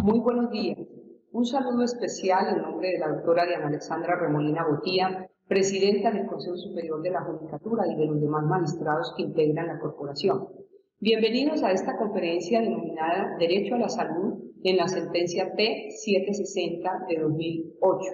Muy buenos días. Un saludo especial en nombre de la doctora Diana Alexandra Remolina Botía, presidenta del Consejo Superior de la Judicatura y de los demás magistrados que integran la corporación. Bienvenidos a esta conferencia denominada Derecho a la Salud en la sentencia T-760 de 2008,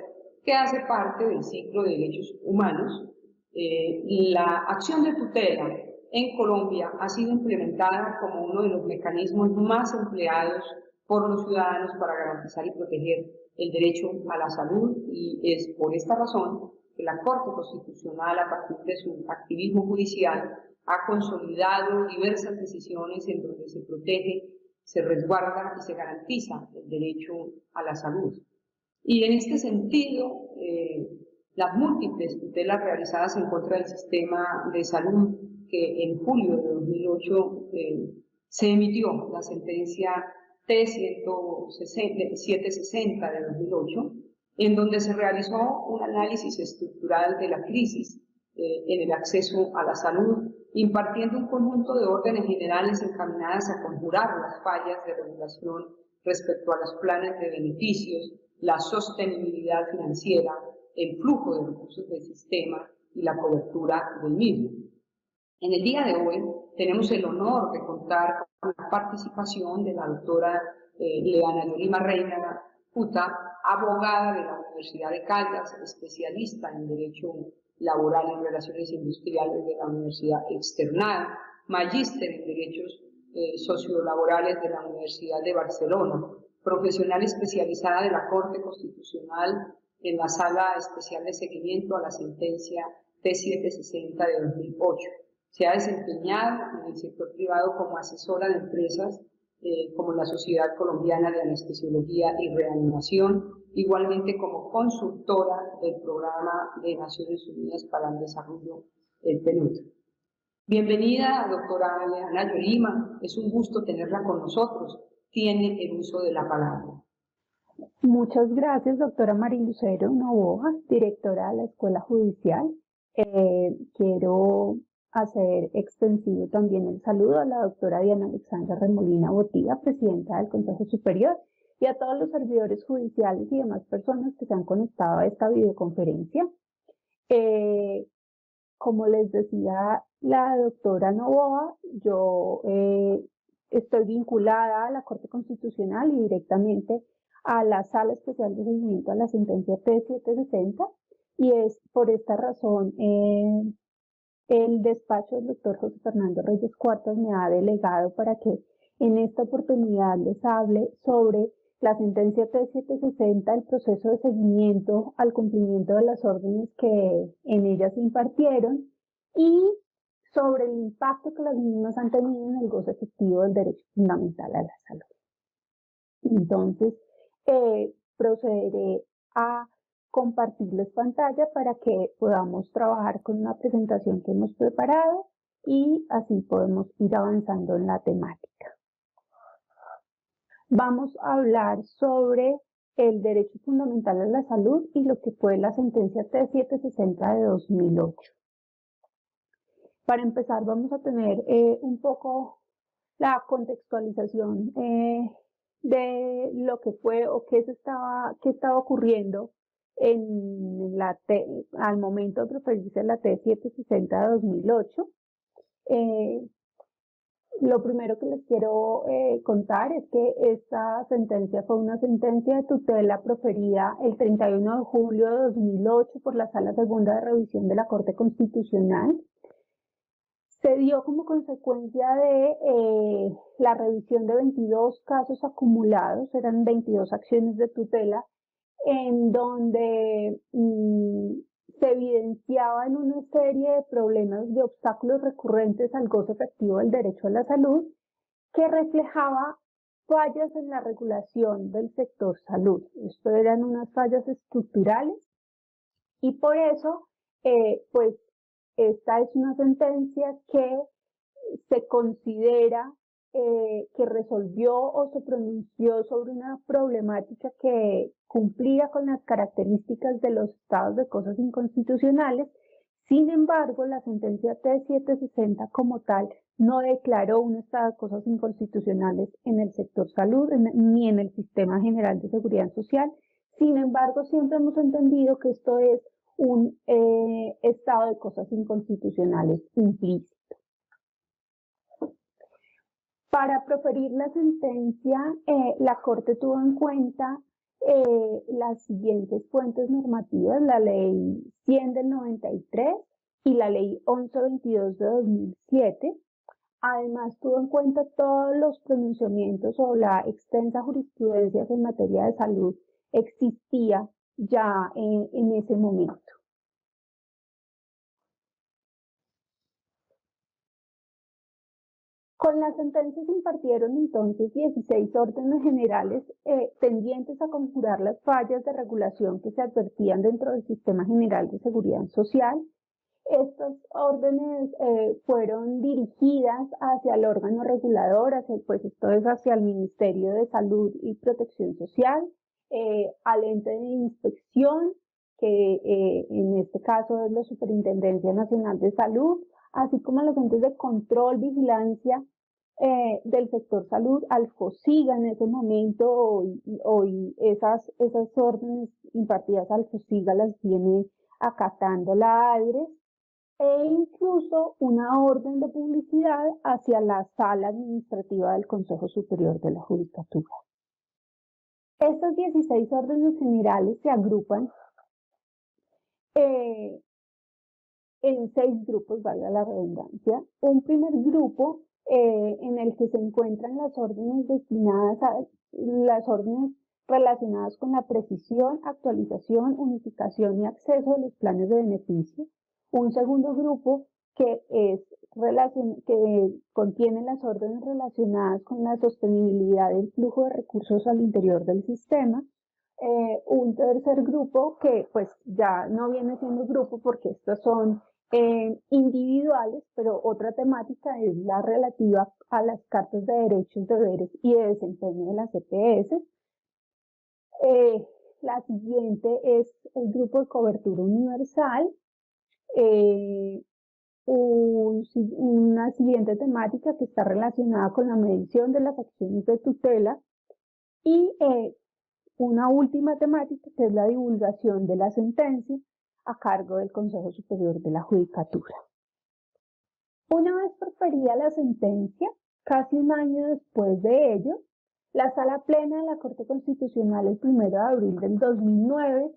que hace parte del ciclo de derechos humanos. La acción de tutela en Colombia ha sido implementada como uno de los mecanismos más empleados por los ciudadanos para garantizar y proteger el derecho a la salud, y es por esta razón que la Corte Constitucional, a partir de su activismo judicial, ha consolidado diversas decisiones en donde se protege, se resguarda y se garantiza el derecho a la salud. Y en este sentido, las múltiples tutelas realizadas en contra del sistema de salud, que en julio de 2008 se emitió la sentencia T-760 de 2008, en donde se realizó un análisis estructural de la crisis en el acceso a la salud, impartiendo un conjunto de órdenes generales encaminadas a conjurar las fallas de regulación respecto a los planes de beneficios, la sostenibilidad financiera, el flujo de recursos del sistema y la cobertura del mismo. En el día de hoy tenemos el honor de contar con la participación de la doctora Leana Yolima Reina Puta, abogada de la Universidad de Caldas, especialista en Derecho Laboral y Relaciones Industriales de la Universidad External, magíster en Derechos Sociolaborales de la Universidad de Barcelona, profesional especializada de la Corte Constitucional en la Sala Especial de Seguimiento a la sentencia T-760 de 2008. Se ha desempeñado en el sector privado como asesora de empresas como la Sociedad Colombiana de Anestesiología y Reanimación, igualmente como consultora del Programa de Naciones Unidas para el Desarrollo, el PNUD. Bienvenida, doctora Leana Yolima, es un gusto tenerla con nosotros. Tiene el uso de la palabra. Muchas gracias, doctora Marilucero Novoa, directora de la Escuela Judicial. Quiero hacer extensivo también el saludo a la doctora Diana Alexandra Remolina Botía, presidenta del Consejo Superior, y a todos los servidores judiciales y demás personas que se han conectado a esta videoconferencia. Como les decía la doctora Novoa, yo estoy vinculada a la Corte Constitucional y directamente a la Sala Especial de Seguimiento a la sentencia T-760, y es por esta razón el despacho del doctor José Fernando Reyes Cuartas me ha delegado para que en esta oportunidad les hable sobre la sentencia T-760, el proceso de seguimiento al cumplimiento de las órdenes que en ella se impartieron y sobre el impacto que las mismas han tenido en el goce efectivo del derecho fundamental a la salud. Entonces, procederé a compartirles pantalla para que podamos trabajar con una presentación que hemos preparado y así podemos ir avanzando en la temática. Vamos a hablar sobre el derecho fundamental a la salud y lo que fue la sentencia T-760 de 2008. Para empezar, vamos a tener un poco la contextualización de lo que fue o qué estaba ocurriendo al momento de proferirse la T-760 de 2008. Lo primero que les quiero contar es que esta sentencia fue una sentencia de tutela proferida el 31 de julio de 2008 por la Sala Segunda de Revisión de la Corte Constitucional. Se dio como consecuencia de la revisión de 22 casos acumulados, eran 22 acciones de tutela, en donde se evidenciaban una serie de problemas, de obstáculos recurrentes al goce efectivo del derecho a la salud, que reflejaba fallas en la regulación del sector salud. Esto eran unas fallas estructurales y por eso, pues, esta es una sentencia que se considera que resolvió o se pronunció sobre una problemática que cumplía con las características de los estados de cosas inconstitucionales, Sin embargo, la sentencia T760 como tal no declaró un estado de cosas inconstitucionales en el sector salud ni en el sistema general de seguridad social. Sin embargo, siempre hemos entendido que esto es un estado de cosas inconstitucionales implícito. Para proferir la sentencia, la Corte tuvo en cuenta las siguientes fuentes normativas: la Ley 100 del 93 y la Ley 1122 de 2007. Además, tuvo en cuenta todos los pronunciamientos o la extensa jurisprudencia que en materia de salud existía ya en ese momento. Con la sentencia se impartieron entonces 16 órdenes generales tendientes a conjurar las fallas de regulación que se advertían dentro del Sistema General de Seguridad Social. Estas órdenes fueron dirigidas hacia el órgano regulador, pues esto es hacia el Ministerio de Salud y Protección Social, al ente de inspección, que en este caso es la Superintendencia Nacional de Salud, así como a los entes de control, vigilancia del sector salud, al FOSIGA en ese momento. Hoy esas órdenes impartidas al FOSIGA las viene acatando la ADRES, e incluso una orden de publicidad hacia la sala administrativa del Consejo Superior de la Judicatura. Estas 16 órdenes generales se agrupan en 6 grupos, valga la redundancia. Un primer grupo en el que se encuentran las órdenes relacionadas con la precisión, actualización, unificación y acceso a los planes de beneficio. Un segundo grupo que contiene las órdenes relacionadas con la sostenibilidad del flujo de recursos al interior del sistema. Un tercer grupo que pues ya no viene siendo grupo porque estos son individuales, pero otra temática es la relativa a las cartas de derechos, deberes y de desempeño de las EPS. La siguiente es el grupo de cobertura universal. Una siguiente temática que está relacionada con la medición de las acciones de tutela y una última temática que es la divulgación de la sentencia a cargo del Consejo Superior de la Judicatura. Una vez proferida la sentencia, casi un año después de ello, la Sala Plena de la Corte Constitucional, el 1 de abril del 2009,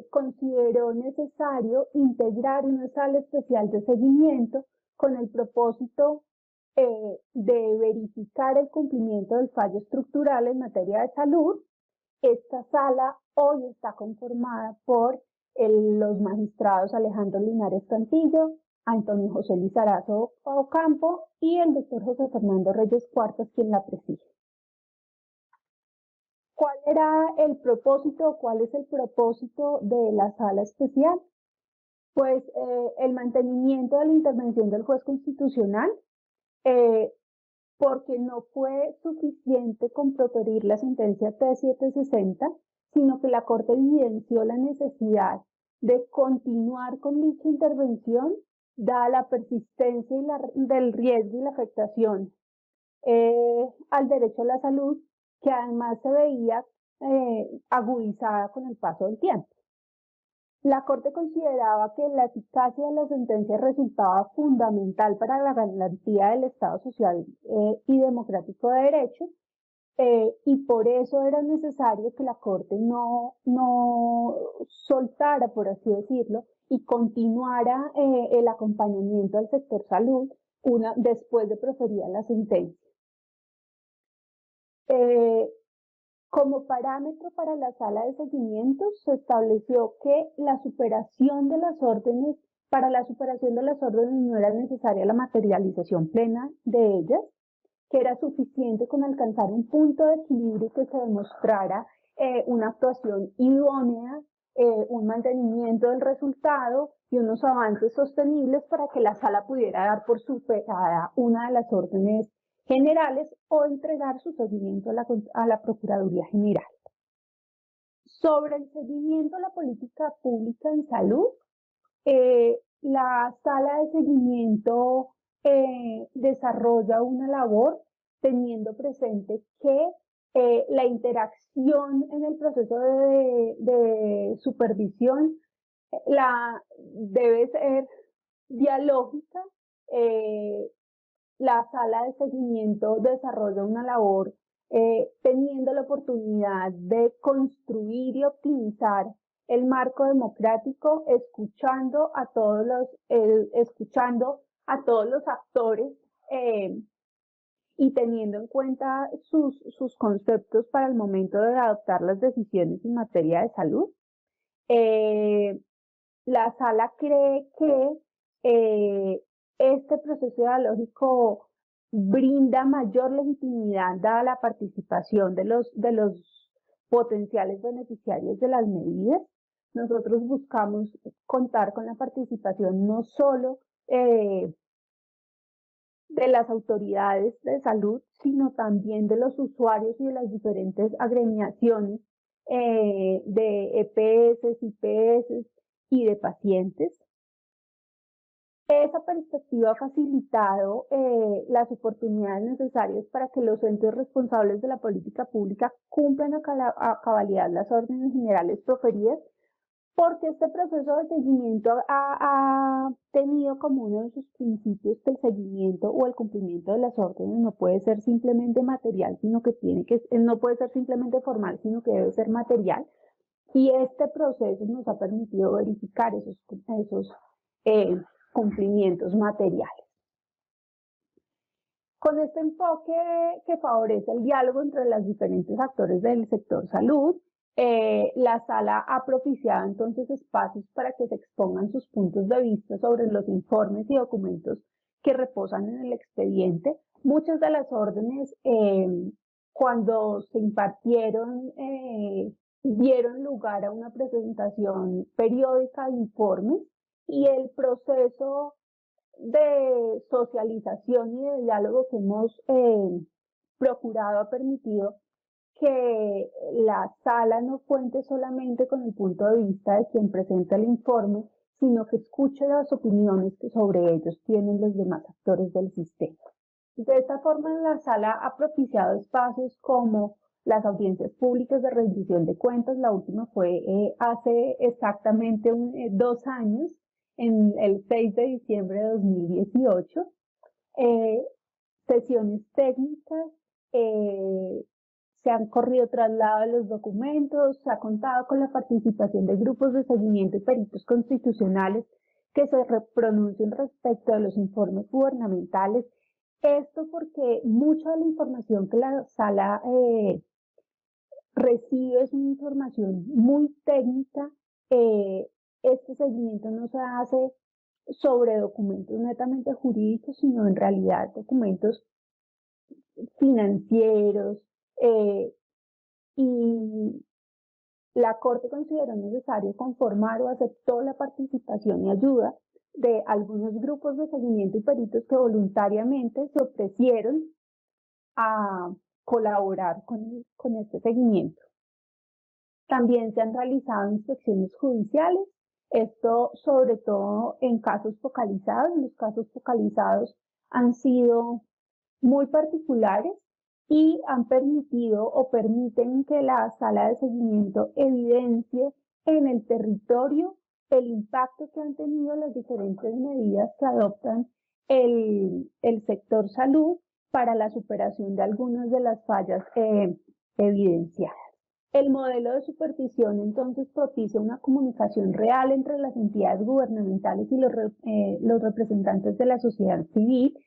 consideró necesario integrar una sala especial de seguimiento con el propósito de verificar el cumplimiento del fallo estructural en materia de salud. Esta sala hoy está conformada por los magistrados Alejandro Linares Cantillo, Antonio José Lizarazo Ocampo y el doctor José Fernando Reyes Cuartas, quien la preside. ¿Cuál era el propósito? ¿Cuál es el propósito de la sala especial? Pues el mantenimiento de la intervención del juez constitucional, porque no fue suficiente con proferir la sentencia T760, sino que la Corte evidenció la necesidad de continuar con dicha intervención, dada la persistencia del riesgo y la afectación al derecho a la salud, que además se veía agudizada con el paso del tiempo. La Corte consideraba que la eficacia de la sentencia resultaba fundamental para la garantía del Estado social y democrático de derecho, y por eso era necesario que la Corte no soltara, por así decirlo, y continuara el acompañamiento al sector salud después de proferida la sentencia. Como parámetro para la sala de seguimiento se estableció que la superación de las órdenes, para la superación de las órdenes no era necesaria la materialización plena de ellas, que era suficiente con alcanzar un punto de equilibrio que se demostrara una actuación idónea, un mantenimiento del resultado y unos avances sostenibles para que la sala pudiera dar por superada una de las órdenes generales o entregar su seguimiento a la Procuraduría General. Sobre el seguimiento a la política pública en salud, la sala de seguimiento desarrolla una labor teniendo presente que la interacción en el proceso de supervisión debe ser dialógica. La sala de seguimiento desarrolla una labor teniendo la oportunidad de construir y optimizar el marco democrático, escuchando a todos los actores y teniendo en cuenta sus conceptos para el momento de adoptar las decisiones en materia de salud. La sala cree que este proceso dialógico brinda mayor legitimidad dada la participación de los potenciales beneficiarios de las medidas. Nosotros buscamos contar con la participación no solo de las autoridades de salud, sino también de los usuarios y de las diferentes agremiaciones de EPS, IPS y de pacientes. Esa perspectiva ha facilitado las oportunidades necesarias para que los entes responsables de la política pública cumplan a cabalidad las órdenes generales proferidas, porque este proceso de seguimiento ha tenido como uno de sus principios que el seguimiento o el cumplimiento de las órdenes no puede ser simplemente material, sino que no puede ser simplemente formal, sino que debe ser material. Y este proceso nos ha permitido verificar esos cumplimientos materiales. Con este enfoque que favorece el diálogo entre los diferentes actores del sector salud, la sala ha propiciado entonces espacios para que se expongan sus puntos de vista sobre los informes y documentos que reposan en el expediente. Muchas de las órdenes, cuando se impartieron, dieron lugar a una presentación periódica de informes, y el proceso de socialización y de diálogo que hemos procurado ha permitido que la sala no cuente solamente con el punto de vista de quien presenta el informe, sino que escuche las opiniones que sobre ellos tienen los demás actores del sistema. De esta forma, la sala ha propiciado espacios como las audiencias públicas de rendición de cuentas. La última fue hace exactamente 2 años, en el 6 de diciembre de 2018. Sesiones técnicas, se han corrido traslado de los documentos, se ha contado con la participación de grupos de seguimiento y peritos constitucionales que se pronuncien respecto a los informes gubernamentales. Esto porque mucha de la información que la sala recibe es una información muy técnica. Este seguimiento no se hace sobre documentos netamente jurídicos, sino en realidad documentos financieros, y la Corte consideró necesario conformar o aceptó la participación y ayuda de algunos grupos de seguimiento y peritos que voluntariamente se ofrecieron a colaborar con este seguimiento. También se han realizado inspecciones judiciales, esto sobre todo en casos focalizados. Los casos focalizados han sido muy particulares y han permitido o permiten que la sala de seguimiento evidencie en el territorio el impacto que han tenido las diferentes medidas que adoptan el sector salud para la superación de algunas de las fallas evidenciadas. El modelo de supervisión entonces propicia una comunicación real entre las entidades gubernamentales y los representantes de la sociedad civil,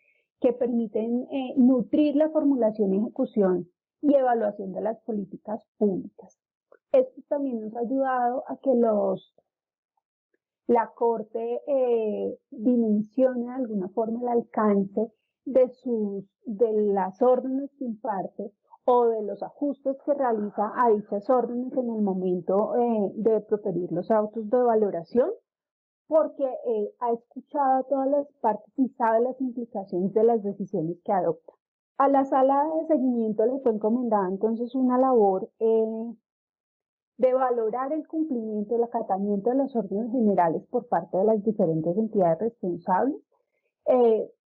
que permiten nutrir la formulación, ejecución y evaluación de las políticas públicas. Esto también nos ha ayudado a que la Corte dimensione de alguna forma el alcance de las órdenes que imparte o de los ajustes que realiza a dichas órdenes en el momento de proferir los autos de valoración, porque ha escuchado a todas las partes y sabe las implicaciones de las decisiones que adopta. A la sala de seguimiento le fue encomendada entonces una labor de valorar el cumplimiento, el acatamiento de las órdenes generales por parte de las diferentes entidades responsables.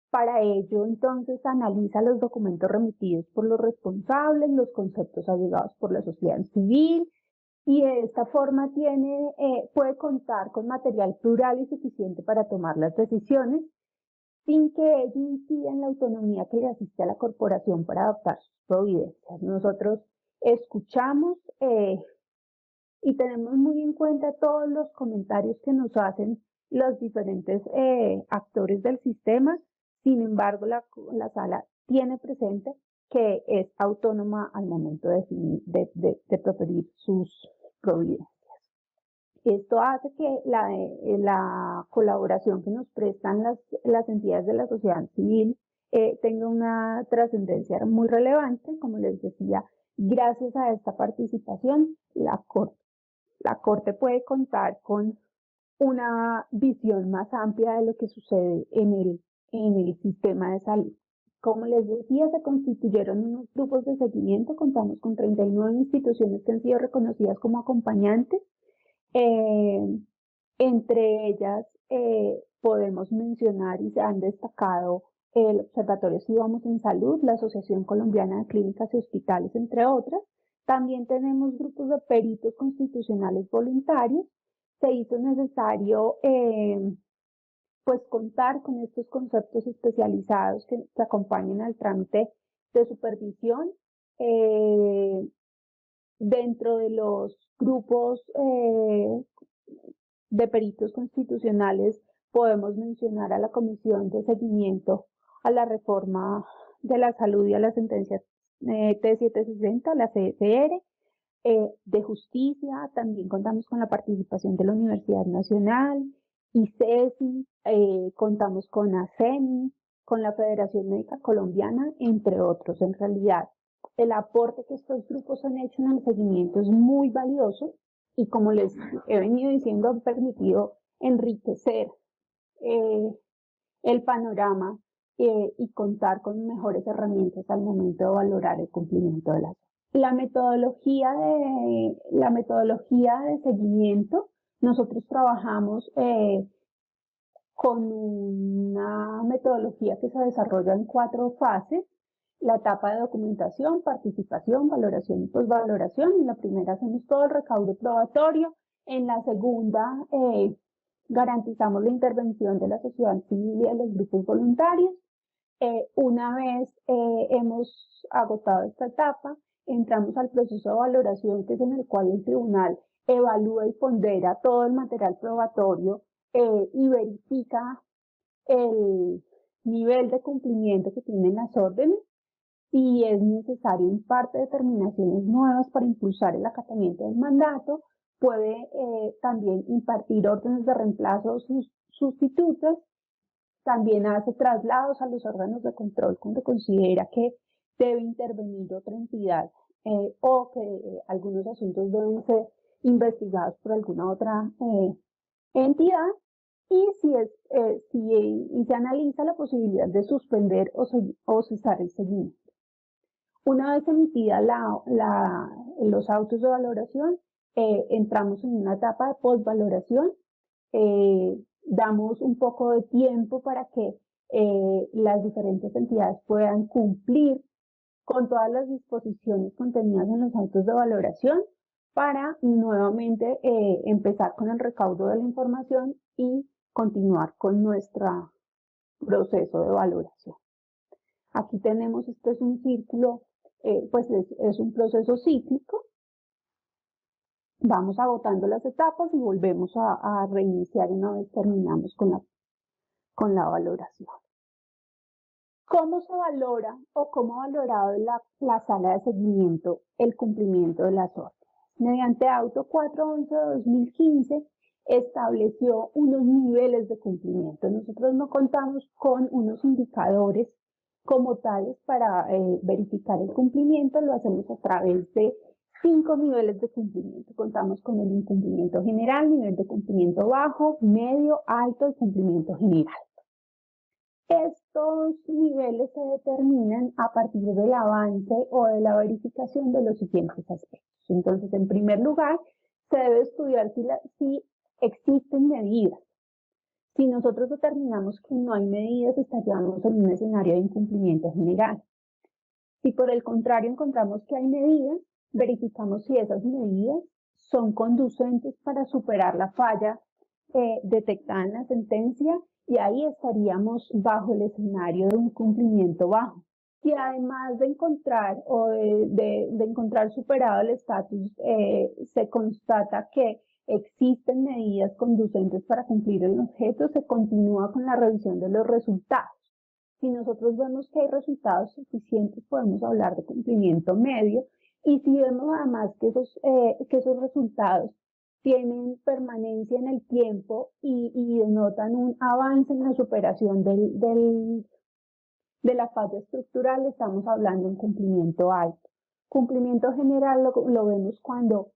Para ello, entonces, analiza los documentos remitidos por los responsables, los conceptos allegados por la sociedad civil, y de esta forma puede contar con material plural y suficiente para tomar las decisiones, sin que ello incida en la autonomía que le asiste a la corporación para adoptar sus providencias. Nosotros escuchamos y tenemos muy en cuenta todos los comentarios que nos hacen los diferentes actores del sistema. Sin embargo, la sala tiene presente que es autónoma al momento de proferir sus providencias. Esto hace que la colaboración que nos prestan las entidades de la sociedad civil tenga una trascendencia muy relevante. Como les decía, gracias a esta participación, la Corte puede contar con una visión más amplia de lo que sucede en el sistema de salud. Como les decía, se constituyeron unos grupos de seguimiento, contamos con 39 instituciones que han sido reconocidas como acompañantes. Entre ellas podemos mencionar y se han destacado el Observatorio Si Vamos en Salud, la Asociación Colombiana de Clínicas y Hospitales, entre otras. También tenemos grupos de peritos constitucionales voluntarios. Se hizo necesario pues contar con estos conceptos especializados que acompañen al trámite de supervisión. Dentro de los grupos de peritos constitucionales podemos mencionar a la Comisión de Seguimiento a la Reforma de la Salud y a las sentencias T760, la CSR, de Justicia. También contamos con la participación de la Universidad Nacional, ICESI, contamos con ASEMI, con la Federación Médica Colombiana, entre otros. En realidad, el aporte que estos grupos han hecho en el seguimiento es muy valioso y, como les he venido diciendo, han permitido enriquecer el panorama y contar con mejores herramientas al momento de valorar el cumplimiento de las. La metodología de seguimiento, nosotros trabajamos con una metodología que se desarrolla en 4 fases. La etapa de documentación, participación, valoración y posvaloración. En la primera hacemos todo el recaudo probatorio. En la segunda garantizamos la intervención de la sociedad civil y de los grupos voluntarios. Una vez hemos agotado esta etapa, entramos al proceso de valoración, que es en el cual el tribunal evalúa y pondera todo el material probatorio y verifica el nivel de cumplimiento que tienen las órdenes. Si es necesario, imparte determinaciones nuevas para impulsar el acatamiento del mandato. Puede también impartir órdenes de reemplazo sustitutas. También hace traslados a los órganos de control cuando considera que debe intervenir otra entidad o que algunos asuntos deben ser investigados por alguna otra entidad. Y si se analiza la posibilidad de suspender o cesar el seguimiento. Una vez emitida los autos de valoración, entramos en una etapa de postvaloración. Damos un poco de tiempo para que las diferentes entidades puedan cumplir con todas las disposiciones contenidas en los autos de valoración para nuevamente empezar con el recaudo de la información y continuar con nuestro proceso de valoración. Aquí tenemos, este es un círculo, pues es un proceso cíclico. Vamos agotando las etapas y volvemos a reiniciar una vez terminamos con la valoración. ¿Cómo se valora o cómo ha valorado la sala de seguimiento el cumplimiento de las órdenes? Mediante Auto 411 de 2015 estableció unos niveles de cumplimiento. Nosotros no contamos con unos indicadores como tales para verificar el cumplimiento, lo hacemos a través de 5 niveles de cumplimiento. Contamos con el incumplimiento general, nivel de cumplimiento bajo, medio, alto y cumplimiento general. Estos niveles se determinan a partir del avance o de la verificación de los siguientes aspectos. Entonces, en primer lugar, se debe estudiar si existen medidas. Si nosotros determinamos que no hay medidas, estaríamos en un escenario de incumplimiento general. Si por el contrario encontramos que hay medidas, verificamos si esas medidas son conducentes para superar la falla detectada en la sentencia, y ahí estaríamos bajo el escenario de un cumplimiento bajo. Si además de encontrar encontrar superado el estatus, se constata que existen medidas conducentes para cumplir el objeto, se continúa con la revisión de los resultados. Si nosotros vemos que hay resultados suficientes, podemos hablar de cumplimiento medio, y si vemos además que esos resultados tienen permanencia en el tiempo y denotan un avance en la superación de la falla estructural, estamos hablando de un cumplimiento alto. Cumplimiento general lo vemos cuando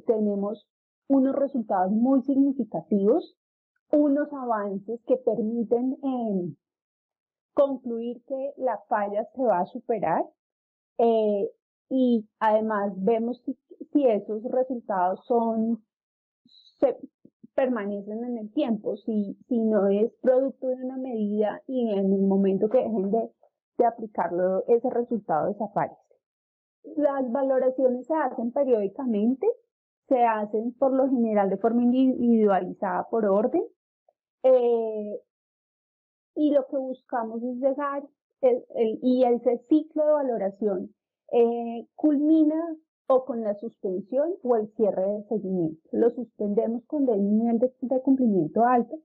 tenemos unos resultados muy significativos, unos avances que permiten concluir que la falla se va a superar, y además vemos si esos resultados se permanecen en el tiempo, si no es producto de una medida y en el momento que dejen de aplicarlo, ese resultado desaparece. Las valoraciones se hacen periódicamente, se hacen por lo general de forma individualizada por orden, y lo que buscamos es llegar, y ese ciclo de valoración culmina o con la suspensión o el cierre de seguimiento. Lo suspendemos cuando hay un nivel de cumplimiento alto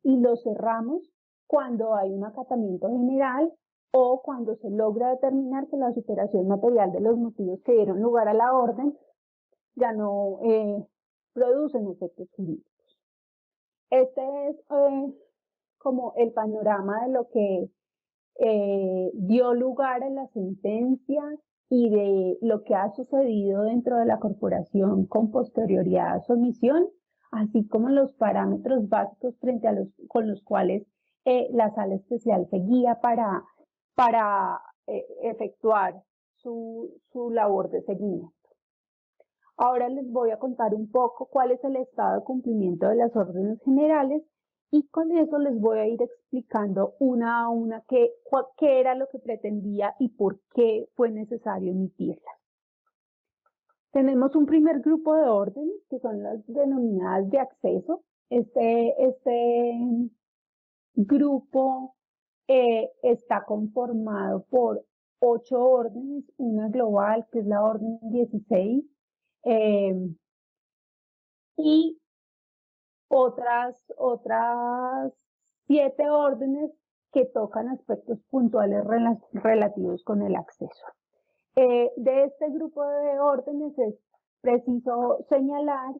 y lo cerramos cuando hay un acatamiento general o cuando se logra determinar que la superación material de los motivos que dieron lugar a la orden ya no producen efectos jurídicos. Este es como el panorama de lo que dio lugar a la sentencia y de lo que ha sucedido dentro de la corporación con posterioridad a su emisión, así como los parámetros básicos con los cuales la sala especial se guía para efectuar su labor de seguimiento. Ahora les voy a contar un poco cuál es el estado de cumplimiento de las órdenes generales, y con eso les voy a ir explicando una a una qué era lo que pretendía y por qué fue necesario emitirlas. Tenemos un primer grupo de órdenes que son las denominadas de acceso. Este grupo está conformado por 8 órdenes, una global que es la orden 16, y otras 7 órdenes que tocan aspectos puntuales relativos con el acceso. De este grupo de órdenes es preciso señalar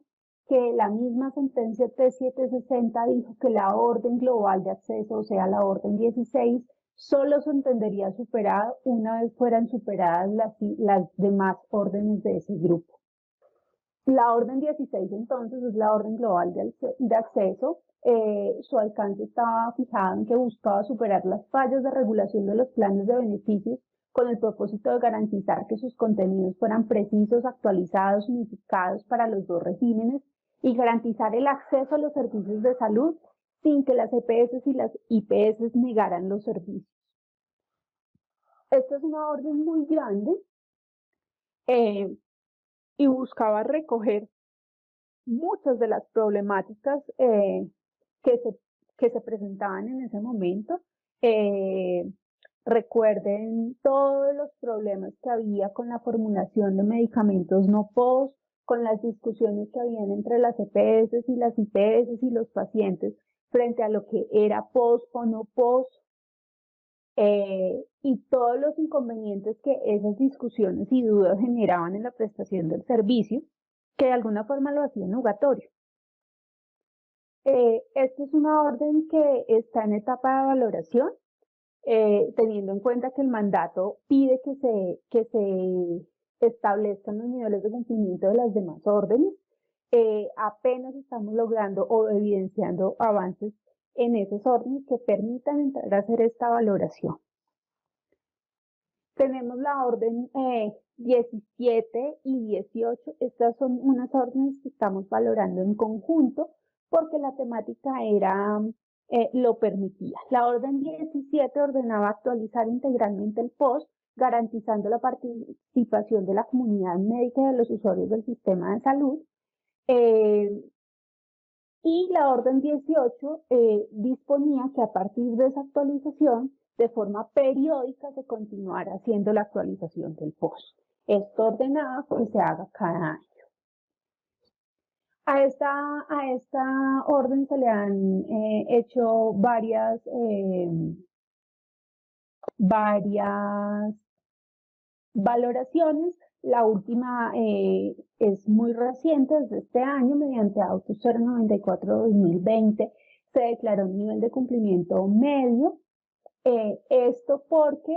que la misma sentencia T760 dijo que la orden global de acceso, o sea, la orden 16, solo se entendería superada una vez fueran superadas las demás órdenes de ese grupo. La orden 16 entonces es la orden global de acceso. Su alcance estaba fijado en que buscaba superar las fallas de regulación de los planes de beneficios con el propósito de garantizar que sus contenidos fueran precisos, actualizados, unificados para los dos regímenes, y garantizar el acceso a los servicios de salud sin que las EPS y las IPS negaran los servicios. Esta es una orden muy grande y buscaba recoger muchas de las problemáticas que se presentaban en ese momento. Recuerden todos los problemas que había con la formulación de medicamentos no POS, con las discusiones que habían entre las EPS y las IPS y los pacientes frente a lo que era POS o no POS, y todos los inconvenientes que esas discusiones y dudas generaban en la prestación del servicio, que de alguna forma lo hacían nugatorio. Esta es una orden que está en etapa de valoración, teniendo en cuenta que el mandato pide que se establezcan los niveles de cumplimiento de las demás órdenes. Apenas estamos logrando o evidenciando avances en esas órdenes que permitan entrar a hacer esta valoración. Tenemos la orden 17 y 18. Estas son unas órdenes que estamos valorando en conjunto porque la temática lo permitía. La orden 17 ordenaba actualizar integralmente el POS, garantizando la participación de la comunidad médica y de los usuarios del sistema de salud. Y la orden 18 disponía que a partir de esa actualización, de forma periódica, se continuara haciendo la actualización del POS. Esto ordenaba que se haga cada año. A esta orden se le han hecho varias valoraciones. La última es muy reciente, desde este año, mediante Auto 094/2020, se declaró un nivel de cumplimiento medio. Esto porque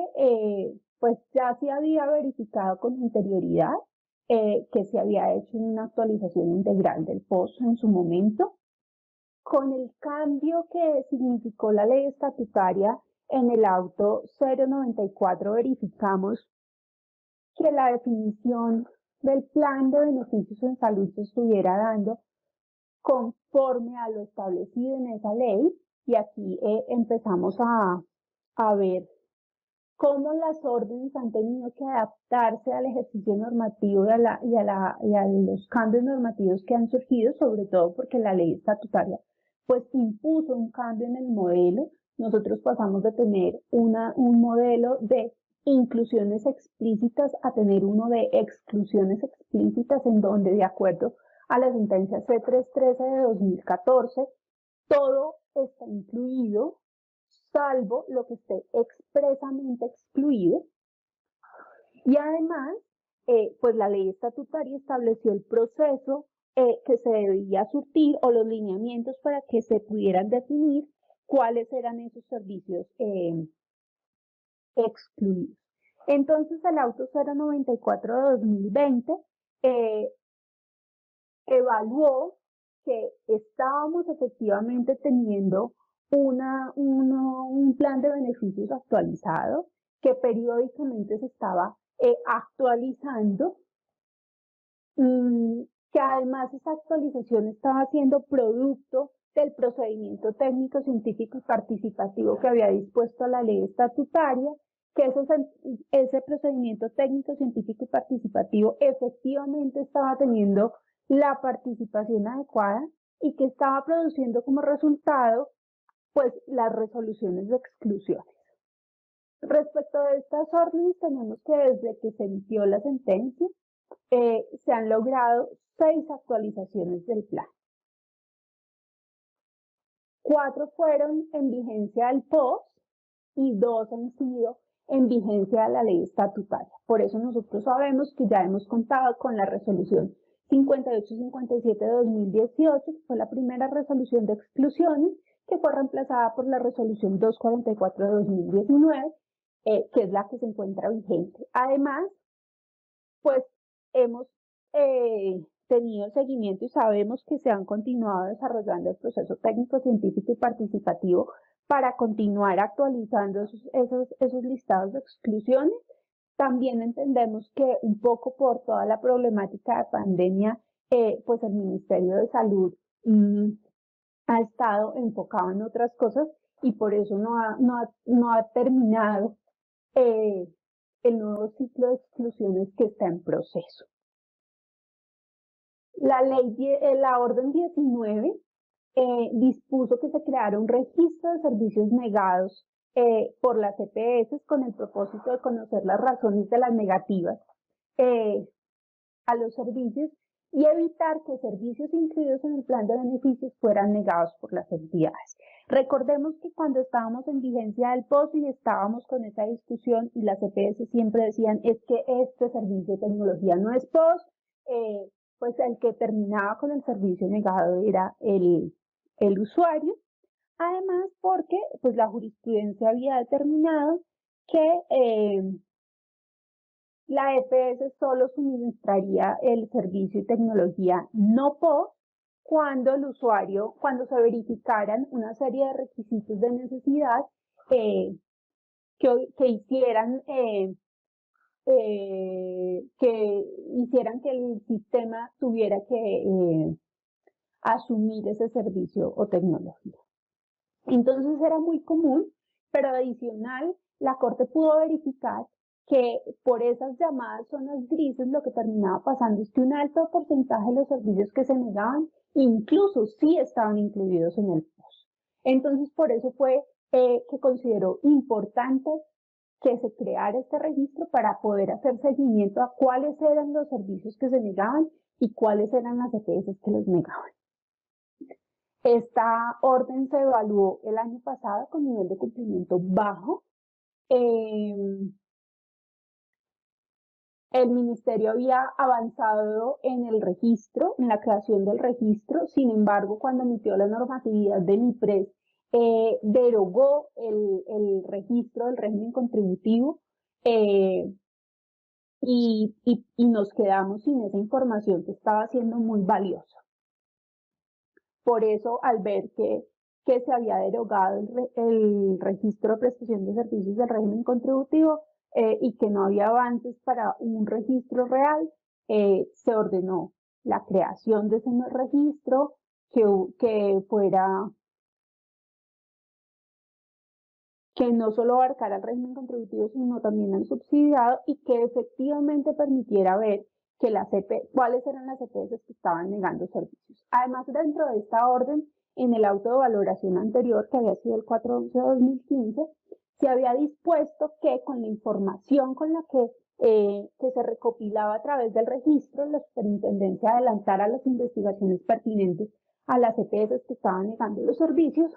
pues ya se había verificado con anterioridad que se había hecho una actualización integral del POS en su momento. Con el cambio que significó la ley estatutaria en el Auto 094, verificamos que la definición del plan de beneficios en salud se estuviera dando conforme a lo establecido en esa ley, y aquí empezamos a ver cómo las órdenes han tenido que adaptarse al ejercicio normativo y a los cambios normativos que han surgido, sobre todo porque la ley estatutaria pues impuso un cambio en el modelo. Nosotros pasamos de tener un modelo de inclusiones explícitas a tener uno de exclusiones explícitas, en donde, de acuerdo a la sentencia C313 de 2014, todo está incluido salvo lo que esté expresamente excluido. Y además, pues la ley estatutaria estableció el proceso que se debía surtir, o los lineamientos para que se pudieran definir cuáles eran esos servicios excluidos. Entonces, el Auto 094 de 2020 evaluó que estábamos efectivamente teniendo un plan de beneficios actualizado, que periódicamente se estaba actualizando, que además esa actualización estaba siendo producto del procedimiento técnico, científico y participativo que había dispuesto la ley estatutaria, que ese procedimiento técnico, científico y participativo efectivamente estaba teniendo la participación adecuada y que estaba produciendo como resultado pues las resoluciones de exclusiones. Respecto de estas órdenes, tenemos que desde que se emitió la sentencia se han logrado 6 actualizaciones del plan. 4 fueron en vigencia del POS y 2 han sido en vigencia de la ley estatutaria. Por eso nosotros sabemos que ya hemos contado con la resolución 5857 de 2018, que fue la primera resolución de exclusiones, que fue reemplazada por la resolución 244 de 2019, que es la que se encuentra vigente. Además, pues hemos tenido seguimiento y sabemos que se han continuado desarrollando el proceso técnico, científico y participativo para continuar actualizando esos listados de exclusiones. También entendemos que un poco por toda la problemática de pandemia, pues el Ministerio de Salud ha estado enfocado en otras cosas y por eso no ha terminado el nuevo ciclo de exclusiones que está en proceso. La orden 19 dispuso que se creara un registro de servicios negados por las EPS con el propósito de conocer las razones de las negativas a los servicios y evitar que servicios incluidos en el plan de beneficios fueran negados por las entidades. Recordemos que cuando estábamos en vigencia del POS y estábamos con esa discusión, y las EPS siempre decían es que este servicio de tecnología no es POS, pues el que terminaba con el servicio negado era el usuario. Además, porque pues la jurisprudencia había determinado que la EPS solo suministraría el servicio y tecnología no POS cuando cuando se verificaran una serie de requisitos de necesidad que hicieran que hicieran que el sistema tuviera que asumir ese servicio o tecnología. Entonces era muy común, pero adicional, la Corte pudo verificar que por esas llamadas zonas grises lo que terminaba pasando es que un alto porcentaje de los servicios que se negaban incluso sí estaban incluidos en el POS. Entonces por eso fue que consideró importante que se creara este registro para poder hacer seguimiento a cuáles eran los servicios que se negaban y cuáles eran las EPS que los negaban. Esta orden se evaluó el año pasado con nivel de cumplimiento bajo. El ministerio había avanzado en el registro, en la creación del registro. Sin embargo, cuando emitió la normatividad del IPRES, derogó el registro del régimen contributivo y nos quedamos sin esa información que estaba siendo muy valiosa. Por eso, al ver que se había derogado el registro de prestación de servicios del régimen contributivo y que no había avances para un registro real, se ordenó la creación de ese registro que no solo abarcara el régimen contributivo, sino también el subsidiado y que efectivamente permitiera ver que cuáles eran las EPS que estaban negando servicios. Además, dentro de esta orden, en el auto de valoración anterior, que había sido el 411-2015, se había dispuesto que con la información con la que se recopilaba a través del registro, la superintendencia adelantara las investigaciones pertinentes a las EPS que estaban negando los servicios.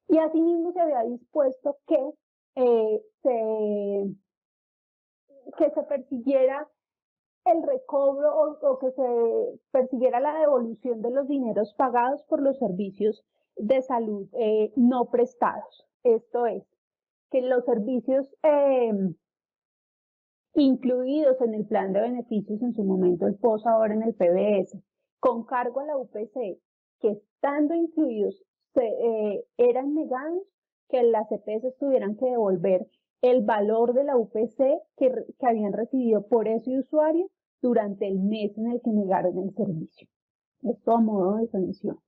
Y asimismo se había dispuesto que se persiguiera el recobro o que se persiguiera la devolución de los dineros pagados por los servicios de salud no prestados. Esto es, que los servicios incluidos en el plan de beneficios, en su momento el POS, ahora en el PBS, con cargo a la UPC, que estando incluidos eran negados, que las EPS tuvieran que devolver el valor de la UPC que habían recibido por ese usuario durante el mes en el que negaron el servicio. Esto a modo de sanción.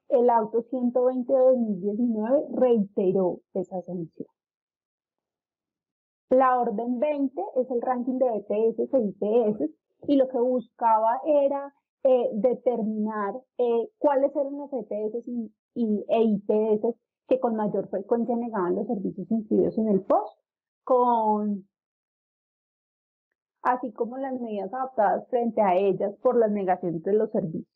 El auto 120 de 2019 reiteró esa sanción. La orden 20 es el ranking de EPS e IPS y lo que buscaba era determinar cuáles eran las EPS e IPS que con mayor frecuencia negaban los servicios incluidos en el POS, así como las medidas adoptadas frente a ellas por las negaciones de los servicios.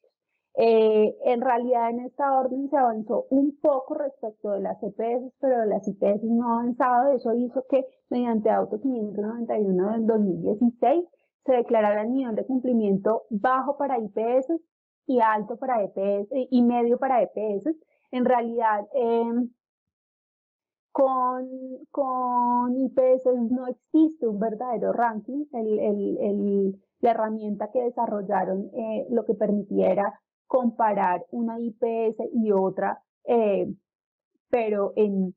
En realidad en esta orden se avanzó un poco respecto de las EPS, pero de las IPS no ha avanzado. Eso hizo que mediante auto 591 del 2016 se declarara el nivel de cumplimiento bajo para IPS y alto para EPS y medio para EPS. En realidad con IPS no existe un verdadero ranking. La herramienta que desarrollaron lo que permitía era comparar una IPS y otra, pero en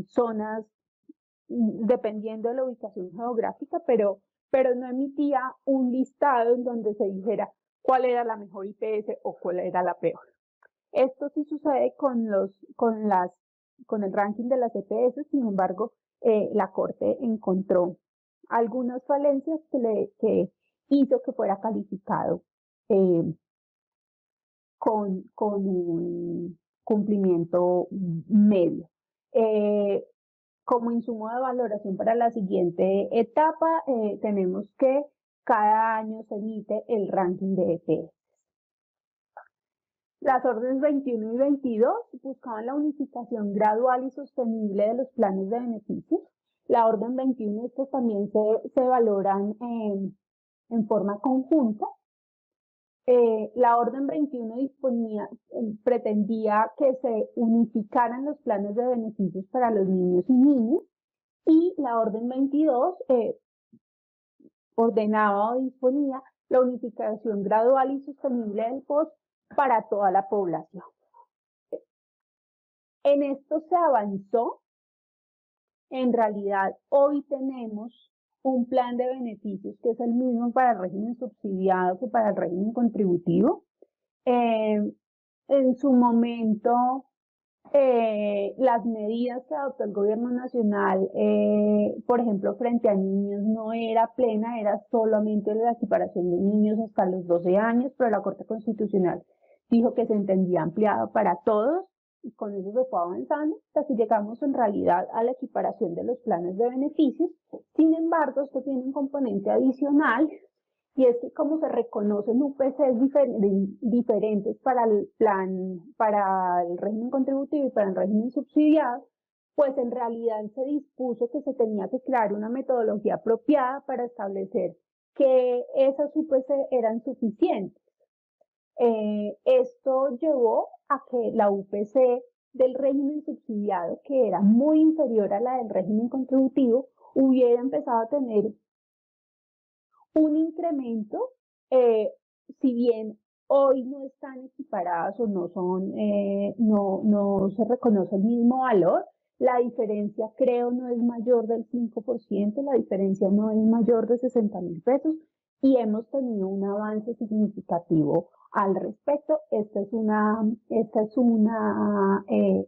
zonas, dependiendo de la ubicación geográfica, pero no emitía un listado en donde se dijera cuál era la mejor IPS o cuál era la peor. Esto sí sucede con el ranking de las EPS. Sin embargo, la Corte encontró algunas falencias que hizo que fuera calificado con un cumplimiento medio. Como insumo de valoración para la siguiente etapa, tenemos que cada año se emite el ranking de EPS. Las órdenes 21 y 22 buscaban la unificación gradual y sostenible de los planes de beneficios. La orden 21, estos también se valoran en forma conjunta. La orden 21 pretendía que se unificaran los planes de beneficios para los niños y niñas, y la orden 22 ordenaba o disponía la unificación gradual y sostenible del POS para toda la población. En esto se avanzó. En realidad, hoy tenemos un plan de beneficios que es el mismo para el régimen subsidiado que para el régimen contributivo. En su momento, las medidas que adoptó el gobierno nacional, por ejemplo, frente a niños, no era plena, era solamente la equiparación de niños hasta los 12 años, pero la Corte Constitucional dijo que se entendía ampliado para todos, y con eso se fue avanzando, hasta que llegamos en realidad a la equiparación de los planes de beneficios. Sin embargo, esto tiene un componente adicional, y es que como se reconocen UPCs diferentes para el plan, para el régimen contributivo y para el régimen subsidiado, pues en realidad se dispuso que se tenía que crear una metodología apropiada para establecer que esas UPC eran suficientes. Esto llevó a que la UPC del régimen subsidiado, que era muy inferior a la del régimen contributivo, hubiera empezado a tener un incremento, si bien hoy no están equiparadas o no son, no se reconoce el mismo valor, la diferencia creo no es mayor del 5%, la diferencia no es mayor de 60.000 pesos y hemos tenido un avance significativo al respecto. Esta es una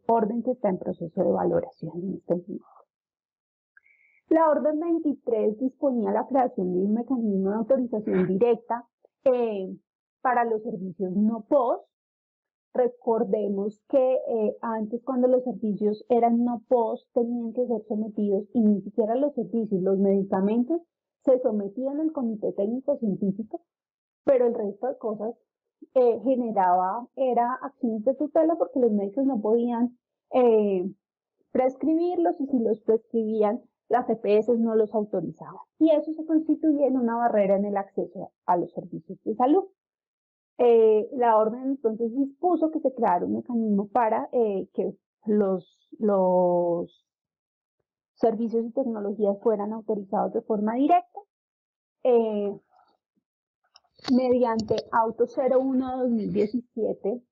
orden que está en proceso de valoración en este momento. La orden 23 disponía la creación de un mecanismo de autorización directa para los servicios no POS. Recordemos que antes, cuando los servicios eran no POS, tenían que ser sometidos, y ni siquiera los servicios, los medicamentos se sometían al comité técnico científico, pero el resto de cosas era acciones de tutela, porque los médicos no podían prescribirlos, y si los prescribían, las EPS no los autorizaban. Y eso se constituye en una barrera en el acceso a los servicios de salud. La orden entonces dispuso que se creara un mecanismo para que los servicios y tecnologías fueran autorizados de forma directa. Mediante Auto 01/2017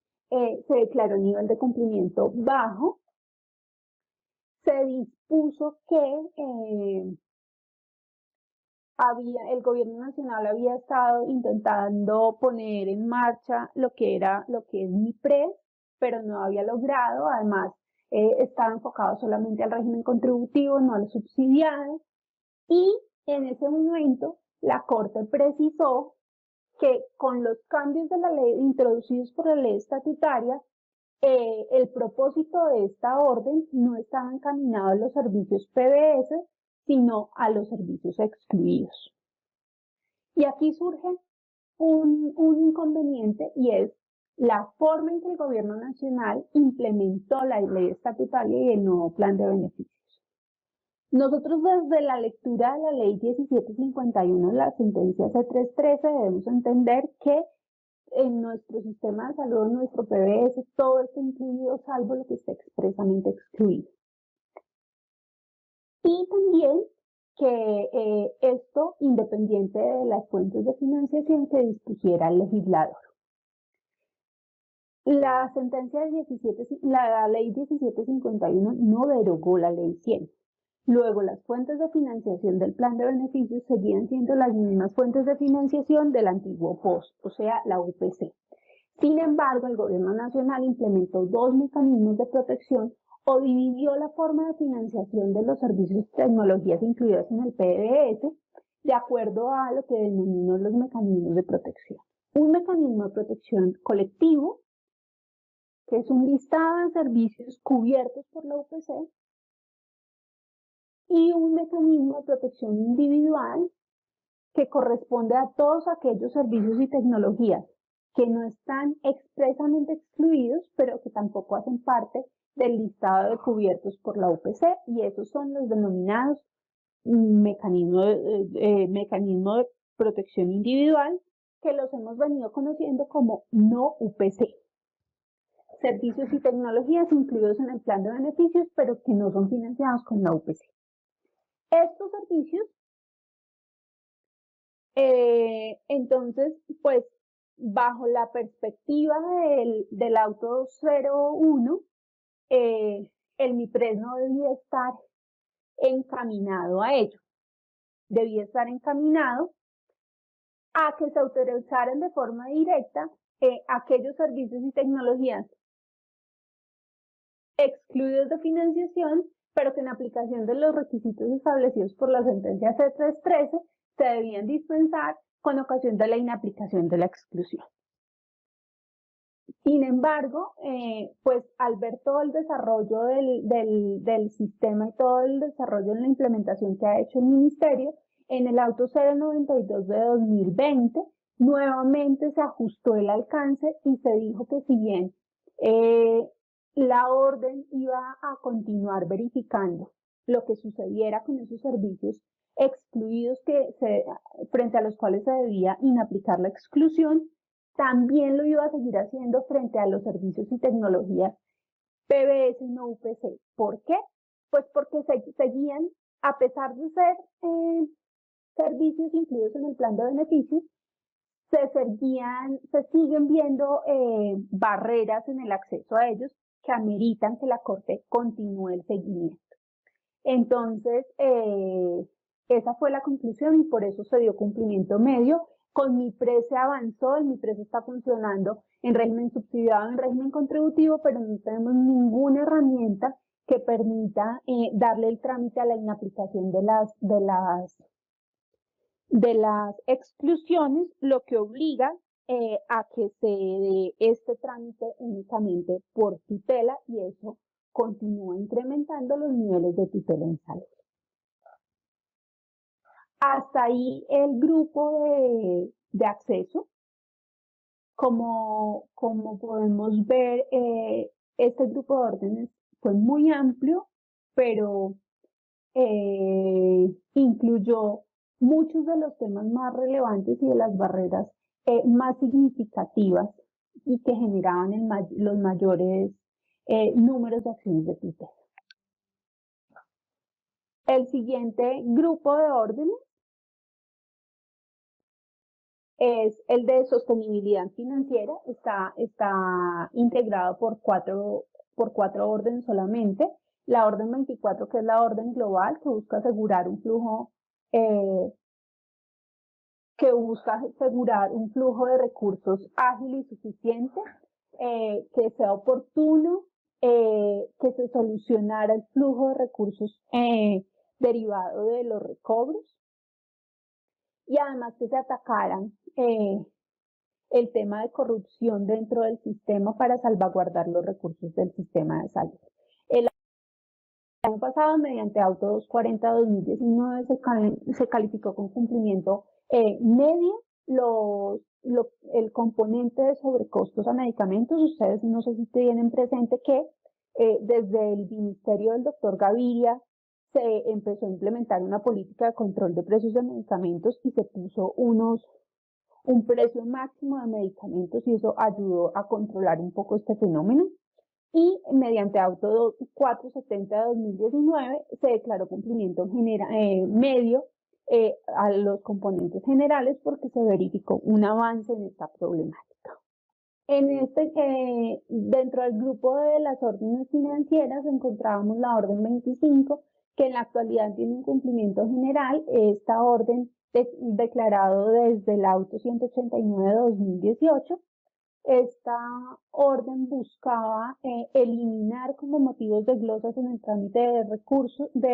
se declaró el nivel de cumplimiento bajo. Se dispuso que el gobierno nacional había estado intentando poner en marcha lo que es MIPRES, pero no había logrado. Además, estaba enfocado solamente al régimen contributivo, no al subsidiado. Y en ese momento, la Corte precisó que con los cambios de la ley introducidos por la ley estatutaria, el propósito de esta orden no estaba encaminado a los servicios PBS, sino a los servicios excluidos. Y aquí surge un inconveniente, y es la forma en que el gobierno nacional implementó la ley estatutaria y el nuevo plan de beneficios. Nosotros, desde la lectura de la ley 1751, la sentencia C313, debemos entender que en nuestro sistema de salud, en nuestro PBS, todo está incluido salvo lo que está expresamente excluido. Y también que esto, independiente de las fuentes de financiación que dispusiera el legislador. La ley 1751 no derogó la ley 100. Luego, las fuentes de financiación del plan de beneficios seguían siendo las mismas fuentes de financiación del antiguo POS, o sea, la UPC. Sin embargo, el gobierno nacional implementó dos mecanismos de protección, o dividió la forma de financiación de los servicios y tecnologías incluidos en el PBS de acuerdo a lo que denominó los mecanismos de protección. Un mecanismo de protección colectivo, que es un listado de servicios cubiertos por la UPC, y un mecanismo de protección individual, que corresponde a todos aquellos servicios y tecnologías que no están expresamente excluidos, pero que tampoco hacen parte del listado de cubiertos por la UPC, y esos son los denominados mecanismo de protección individual, que los hemos venido conociendo como no UPC. Servicios y tecnologías incluidos en el plan de beneficios, pero que no son financiados con la UPC. Estos servicios, entonces, pues, bajo la perspectiva del Auto 01, el MIPRES no debía estar encaminado a ello. debía estar encaminado a que se autorizaran de forma directa aquellos servicios y tecnologías excluidos de financiación, pero que en aplicación de los requisitos establecidos por la sentencia C313 se debían dispensar con ocasión de la inaplicación de la exclusión. Sin embargo, pues al ver todo el desarrollo del sistema y todo el desarrollo en la implementación que ha hecho el Ministerio, en el auto 092 de 2020, nuevamente se ajustó el alcance y se dijo que si bien la orden iba a continuar verificando lo que sucediera con esos servicios excluidos frente a los cuales se debía inaplicar la exclusión, también lo iba a seguir haciendo frente a los servicios y tecnologías PBS no UPC. ¿Por qué? Pues porque seguían, a pesar de ser servicios incluidos en el plan de beneficios, se siguen viendo barreras en el acceso a ellos que ameritan que la Corte continúe el seguimiento. Entonces, esa fue la conclusión y por eso se dio cumplimiento medio. Con MIPRE se avanzó, el MIPRE está funcionando en régimen subsidiado, en régimen contributivo, pero no tenemos ninguna herramienta que permita darle el trámite a la inaplicación de las exclusiones, lo que obliga a que se dé este trámite únicamente por tutela y eso continúa incrementando los niveles de tutela en salud. Hasta ahí el grupo de acceso. Como podemos ver, este grupo de órdenes fue muy amplio, pero incluyó muchos de los temas más relevantes y de las barreras más significativas y que generaban los mayores números de acciones de tutela. El siguiente grupo de órdenes es el de sostenibilidad financiera, está integrado por cuatro órdenes solamente. La orden 24, que es la orden global, que busca asegurar un flujo de recursos ágil y suficiente, que sea oportuno, que se solucionara el flujo de recursos derivado de los recobros y además que se atacaran el tema de corrupción dentro del sistema para salvaguardar los recursos del sistema de salud. El año pasado, mediante Auto 240-2019, se calificó con cumplimiento medio el componente de sobrecostos a medicamentos. Ustedes no sé si tienen presente que desde el ministerio del doctor Gaviria se empezó a implementar una política de control de precios de medicamentos y se puso un precio máximo de medicamentos y eso ayudó a controlar un poco este fenómeno. Y mediante Auto 470 de 2019 se declaró cumplimiento medio a los componentes generales porque se verificó un avance en esta problemática. Dentro del grupo de las órdenes financieras encontrábamos la orden 25, que en la actualidad tiene un cumplimiento general. Esta orden declarado desde el Auto 189 de 2018. Esta orden buscaba eliminar como motivos de glosas en el trámite de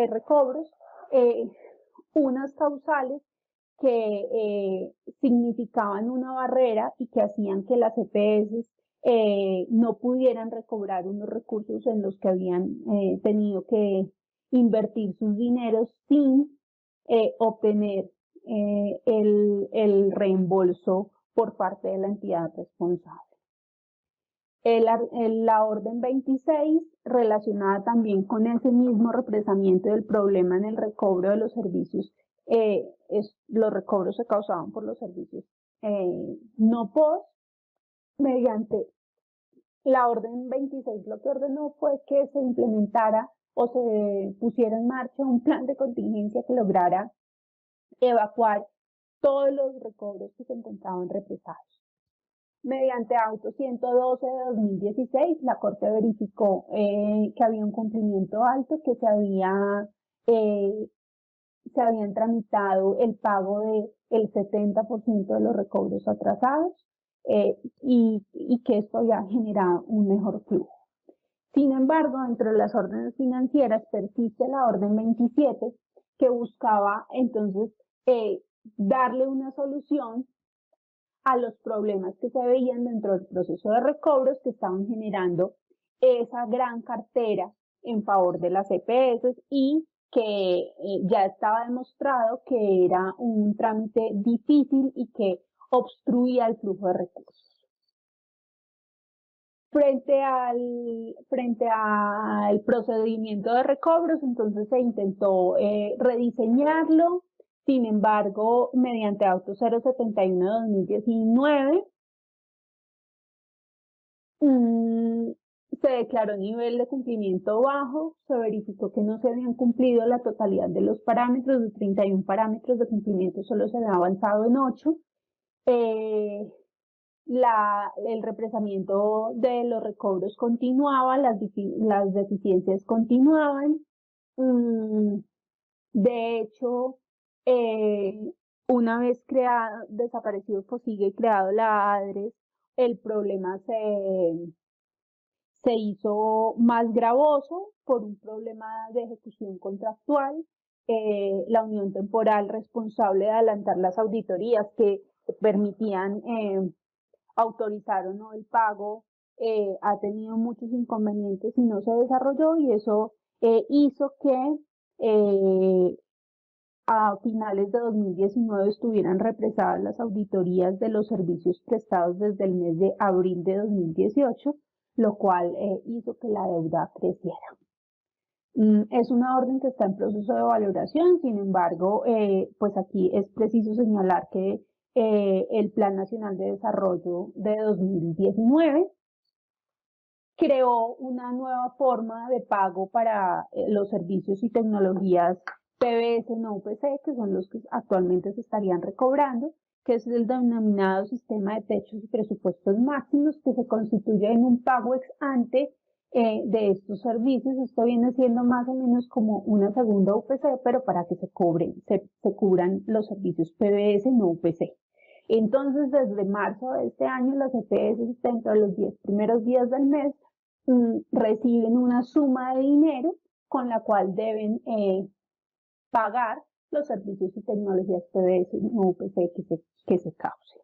recobros unas causales que significaban una barrera y que hacían que las EPS no pudieran recobrar unos recursos en los que habían tenido que invertir sus dineros sin obtener el reembolso por parte de la entidad responsable. La orden 26, relacionada también con ese mismo represamiento del problema en el recobro de los servicios, los recobros se causaban por los servicios no POS. Mediante la orden 26, lo que ordenó fue que se implementara o se pusiera en marcha un plan de contingencia que lograra evacuar todos los recobros que se encontraban represados. Mediante Auto 112 de 2016, la Corte verificó que había un cumplimiento alto, que se había se habían tramitado el pago del 70% de los recobros atrasados y que esto había generado un mejor flujo. Sin embargo, dentro de las órdenes financieras persiste la orden 27 que buscaba entonces darle una solución a los problemas que se veían dentro del proceso de recobros que estaban generando esa gran cartera en favor de las EPS y que ya estaba demostrado que era un trámite difícil y que obstruía el flujo de recursos. Frente al procedimiento de recobros, entonces se intentó rediseñarlo. Sin embargo, mediante Auto 071 de 2019, se declaró nivel de cumplimiento bajo, se verificó que no se habían cumplido la totalidad de los parámetros, de 31 parámetros de cumplimiento solo se había avanzado en 8. El represamiento de los recobros continuaba, las deficiencias continuaban. De hecho, una vez desaparecido FOSIGA y creado la ADRES, el problema se hizo más gravoso por un problema de ejecución contractual. La unión temporal responsable de adelantar las auditorías que permitían autorizaron o no el pago, ha tenido muchos inconvenientes y no se desarrolló y eso hizo que a finales de 2019 estuvieran represadas las auditorías de los servicios prestados desde el mes de abril de 2018, lo cual hizo que la deuda creciera. Es una orden que está en proceso de valoración, sin embargo, pues aquí es preciso señalar que el Plan Nacional de Desarrollo de 2019 creó una nueva forma de pago para los servicios y tecnologías PBS no UPC, que son los que actualmente se estarían recobrando, que es el denominado sistema de techos y presupuestos máximos, que se constituye en un pago ex ante de estos servicios. Esto viene siendo más o menos como una segunda UPC, pero para que se cubran los servicios PBS no UPC. Entonces, desde marzo de este año, las EPS dentro de los 10 primeros días del mes reciben una suma de dinero con la cual deben pagar los servicios y tecnologías PBS no UPC que se causen.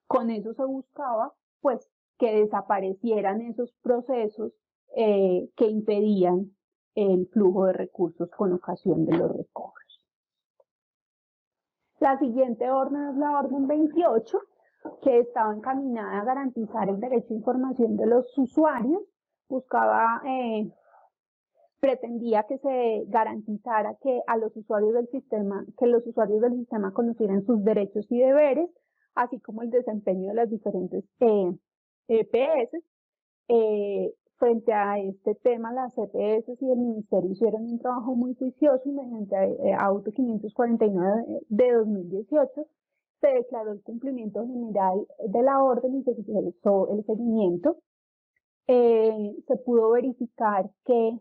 Con eso se buscaba, pues, que desaparecieran esos procesos que impedían el flujo de recursos con ocasión de los recobros. La siguiente orden es la orden 28, que estaba encaminada a garantizar el derecho a información de los usuarios, pretendía que se garantizara que los usuarios del sistema conocieran sus derechos y deberes, así como el desempeño de las diferentes EPS. Frente a este tema, las EPS y el Ministerio hicieron un trabajo muy juicioso y mediante Auto 549 de 2018 se declaró el cumplimiento general de la orden y se realizó el seguimiento. Se pudo verificar que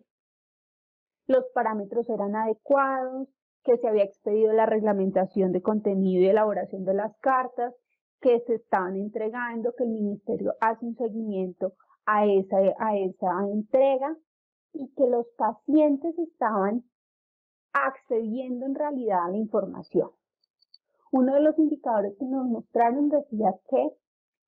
los parámetros eran adecuados, que se había expedido la reglamentación de contenido y elaboración de las cartas, que se estaban entregando, que el Ministerio hace un seguimiento a esa entrega y que los pacientes estaban accediendo en realidad a la información. Uno de los indicadores que nos mostraron decía que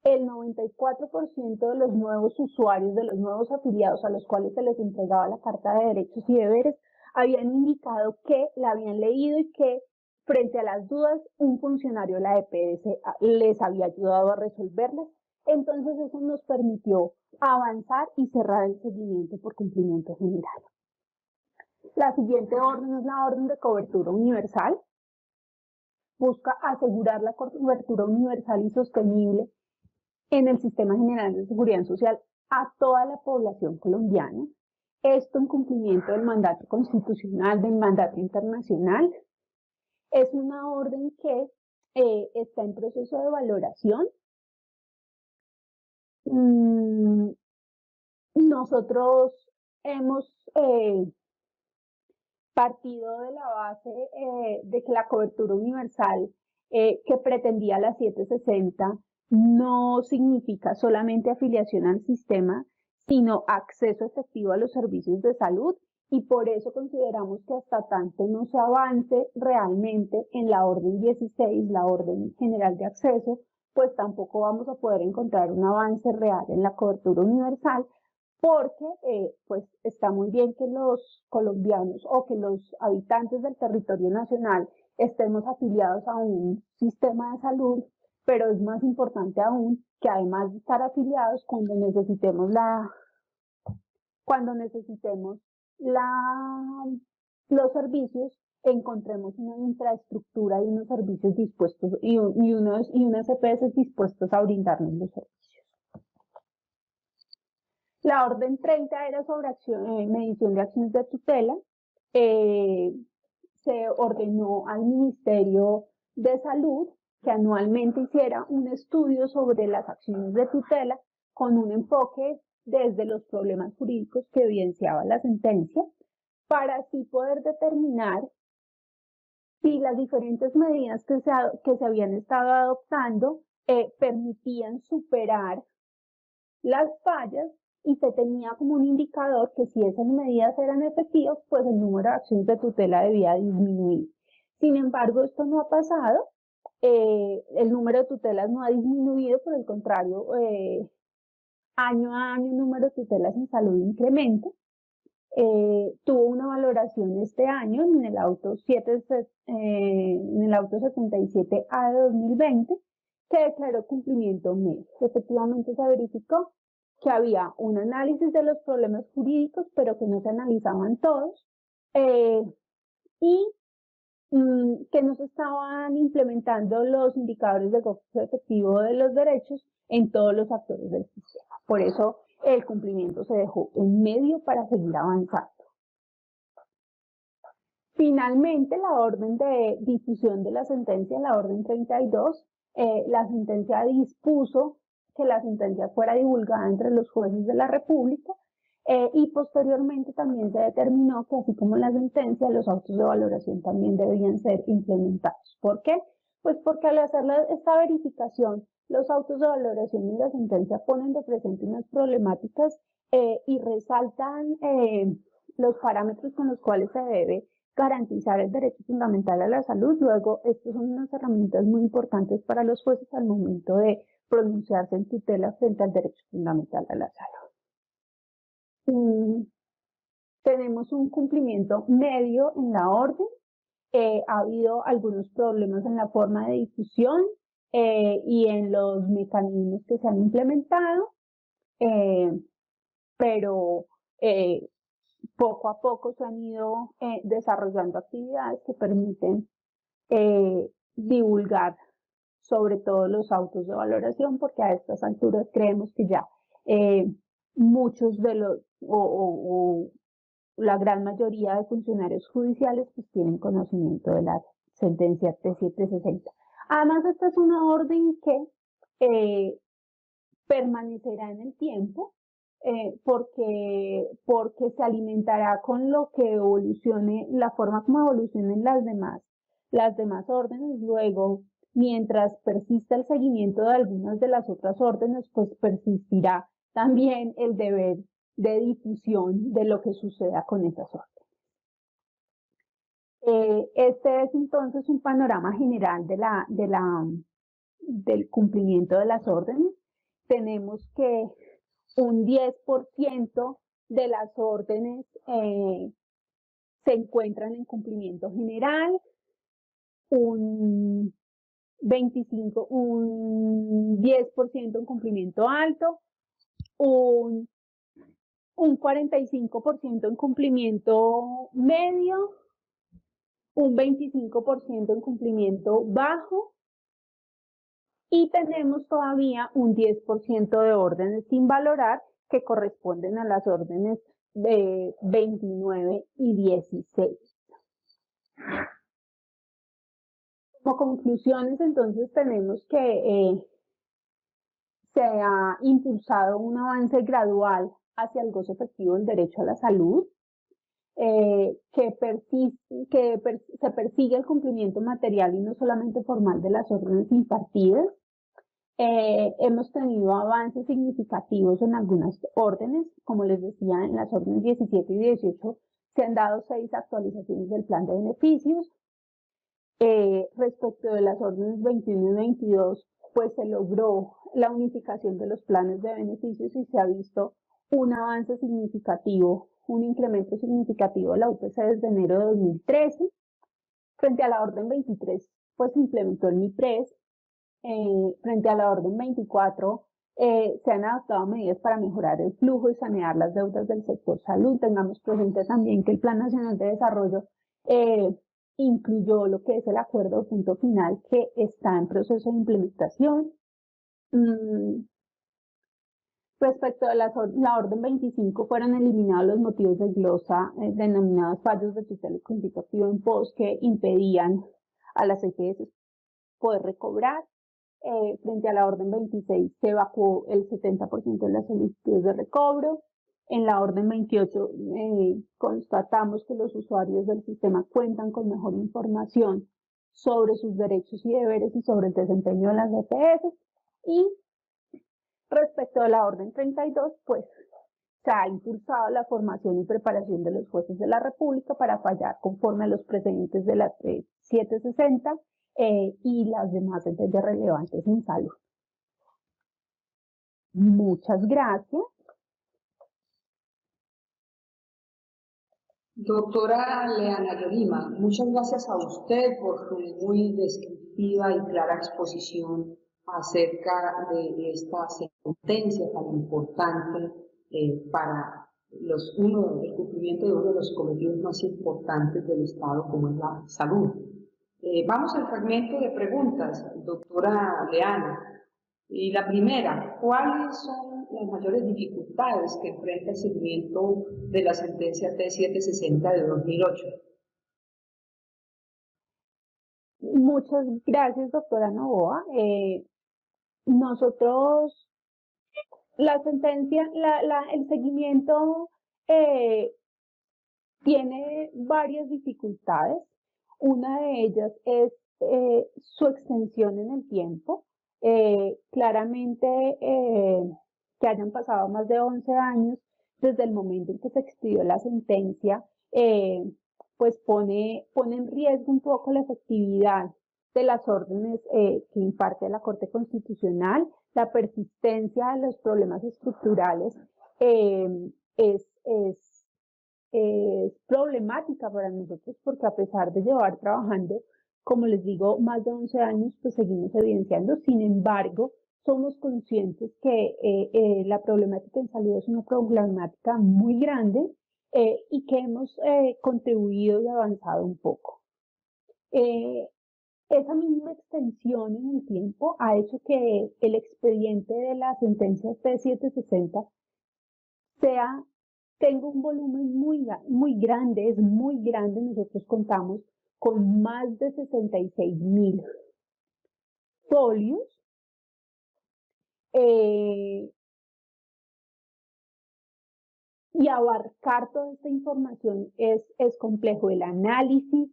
el 94% de los nuevos usuarios, de los nuevos afiliados a los cuales se les entregaba la carta de derechos y deberes, habían indicado que la habían leído y que frente a las dudas un funcionario de la EPS les había ayudado a resolverlas. Entonces eso nos permitió avanzar y cerrar el seguimiento por cumplimiento general. La siguiente orden es la orden de cobertura universal. Busca asegurar la cobertura universal y sostenible en el Sistema General de Seguridad Social a toda la población colombiana. Esto en cumplimiento del mandato constitucional, del mandato internacional. Es una orden que está en proceso de valoración. Nosotros hemos partido de la base de que la cobertura universal que pretendía la 760 no significa solamente afiliación al sistema, sino acceso efectivo a los servicios de salud, y por eso consideramos que hasta tanto no se avance realmente en la orden 16, la orden general de acceso, pues tampoco vamos a poder encontrar un avance real en la cobertura universal, porque pues está muy bien que los colombianos o que los habitantes del territorio nacional estemos afiliados a un sistema de salud, pero es más importante aún que además de estar afiliados, cuando necesitemos los servicios, encontremos una infraestructura y unos servicios dispuestos y unas EPS dispuestos a brindarnos los servicios. La orden 30 era sobre medición de acciones de tutela. Se ordenó al Ministerio de Salud que anualmente hiciera un estudio sobre las acciones de tutela con un enfoque desde los problemas jurídicos que evidenciaba la sentencia, para así poder determinar si las diferentes medidas que se habían estado adoptando permitían superar las fallas, y se tenía como un indicador que si esas medidas eran efectivas, pues el número de acciones de tutela debía disminuir. Sin embargo, esto no ha pasado. El número de tutelas no ha disminuido, por el contrario, año a año el número de tutelas en salud incrementa. Tuvo una valoración este año en el auto 77A de 2020, que declaró cumplimiento medio. Efectivamente se verificó que había un análisis de los problemas jurídicos, pero que no se analizaban todos, y que no se estaban implementando los indicadores de goce efectivo de los derechos en todos los actores del sistema. Por eso el cumplimiento se dejó en medio para seguir avanzando. Finalmente, la orden de difusión de la sentencia, la orden 32, la sentencia dispuso que la sentencia fuera divulgada entre los jueces de la República, y posteriormente también se determinó que, así como la sentencia, los autos de valoración también debían ser implementados. ¿Por qué? Pues porque al hacer esta verificación, los autos de valoración y la sentencia ponen de presente unas problemáticas y resaltan los parámetros con los cuales se debe garantizar el derecho fundamental a la salud. Luego, estas son unas herramientas muy importantes para los jueces al momento de pronunciarse en tutela frente al derecho fundamental a la salud. Tenemos un cumplimiento medio en la orden. Ha habido algunos problemas en la forma de difusión y en los mecanismos que se han implementado, pero poco a poco se han ido desarrollando actividades que permiten divulgar sobre todo los autos de valoración, porque a estas alturas creemos que ya muchos de los, o la gran mayoría de funcionarios judiciales pues tienen conocimiento de la sentencia T760. Además, esta es una orden que permanecerá en el tiempo, porque se alimentará con lo que evolucione, la forma como evolucionen las demás órdenes. Luego, mientras persista el seguimiento de algunas de las otras órdenes, pues persistirá también el deber de difusión de lo que suceda con esas órdenes. Este es entonces un panorama general del cumplimiento de las órdenes. Tenemos que un 10% de las órdenes se encuentran en cumplimiento general, un 10% en cumplimiento alto, un 45% en cumplimiento medio, un 25% en cumplimiento bajo, y tenemos todavía un 10% de órdenes sin valorar, que corresponden a las órdenes de 29 y 16. Como conclusiones, entonces, tenemos que se ha impulsado un avance gradual hacia el goce efectivo del derecho a la salud. se persigue el cumplimiento material y no solamente formal de las órdenes impartidas. Hemos tenido avances significativos en algunas órdenes, como les decía, en las órdenes 17 y 18 se han dado 6 actualizaciones del plan de beneficios. Respecto de las órdenes 21 y 22, pues se logró la unificación de los planes de beneficios y se ha visto un avance significativo, un incremento significativo de la UPC desde enero de 2013. Frente a la orden 23, pues se implementó el MIPRES. Frente a la orden 24, se han adoptado medidas para mejorar el flujo y sanear las deudas del sector salud. Tengamos presente también que el Plan Nacional de Desarrollo incluyó lo que es el acuerdo de punto final que está en proceso de implementación. Respecto a la orden 25, fueron eliminados los motivos de glosa denominados fallos de tutela cuantitativa en pos que impedían a las EPS poder recobrar. Frente a la orden 26 se evacuó el 70% de las solicitudes de recobro. En la orden 28 constatamos que los usuarios del sistema cuentan con mejor información sobre sus derechos y deberes y sobre el desempeño de las EPS. Y respecto a la orden 32, pues se ha impulsado la formación y preparación de los jueces de la República para fallar conforme a los precedentes de la 760 y las demás sentencias relevantes en salud. Muchas gracias. Doctora Leana Yorima, muchas gracias a usted por su muy descriptiva y clara exposición acerca de esta sentencia tan importante para el cumplimiento de uno de los cometidos más importantes del Estado, como es la salud. Vamos al fragmento de preguntas, doctora Leana. Y la primera, ¿cuáles son las mayores dificultades que enfrenta el seguimiento de la sentencia T760 de 2008? Muchas gracias, doctora Novoa. Nosotros, la sentencia, el seguimiento tiene varias dificultades. Una de ellas es su extensión en el tiempo. Claramente que hayan pasado más de 11 años desde el momento en que se expidió la sentencia, pues pone en riesgo un poco la efectividad de las órdenes que imparte la Corte Constitucional. La persistencia de los problemas estructurales es problemática para nosotros porque a pesar de llevar trabajando, como les digo, más de 11 años, pues seguimos evidenciando. Sin embargo, somos conscientes que la problemática en salud es una problemática muy grande y que hemos contribuido y avanzado un poco. Esa misma extensión en el tiempo ha hecho que el expediente de la sentencia T760 tenga un volumen muy grande, es muy grande. Nosotros contamos con más de 66.000 folios. Y abarcar toda esta información es complejo. El análisis,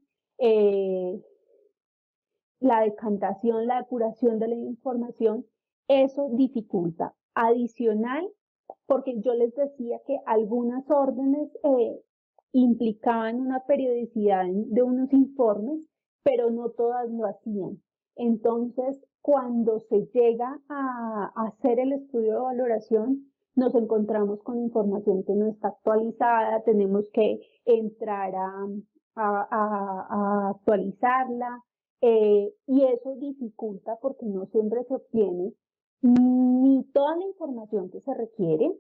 la decantación, la depuración de la información, eso dificulta. Adicional, porque yo les decía que algunas órdenes implicaban una periodicidad de unos informes, pero no todas lo hacían. Entonces, cuando se llega a hacer el estudio de valoración, nos encontramos con información que no está actualizada, tenemos que entrar a actualizarla, y eso dificulta porque no siempre se obtiene ni toda la información que se requiere,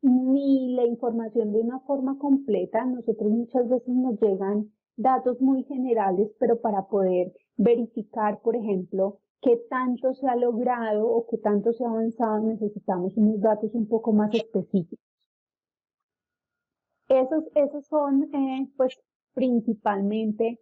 ni la información de una forma completa. Nosotros muchas veces nos llegan datos muy generales, pero para poder verificar, por ejemplo, qué tanto se ha logrado o qué tanto se ha avanzado, necesitamos unos datos un poco más específicos. Esos son, pues, principalmente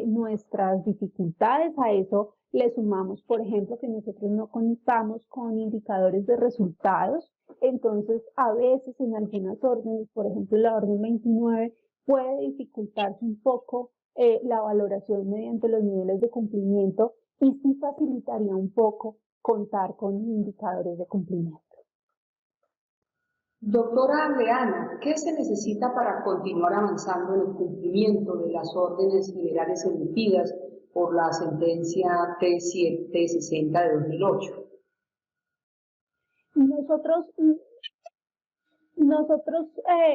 nuestras dificultades. A eso le sumamos, por ejemplo, que nosotros no contamos con indicadores de resultados. Entonces, a veces en algunas órdenes, por ejemplo, la orden 29, puede dificultarse un poco la valoración mediante los niveles de cumplimiento y sí facilitaría un poco contar con indicadores de cumplimiento. Doctora Leana, ¿qué se necesita para continuar avanzando en el cumplimiento de las órdenes generales emitidas por la sentencia T760 de 2008? Nosotros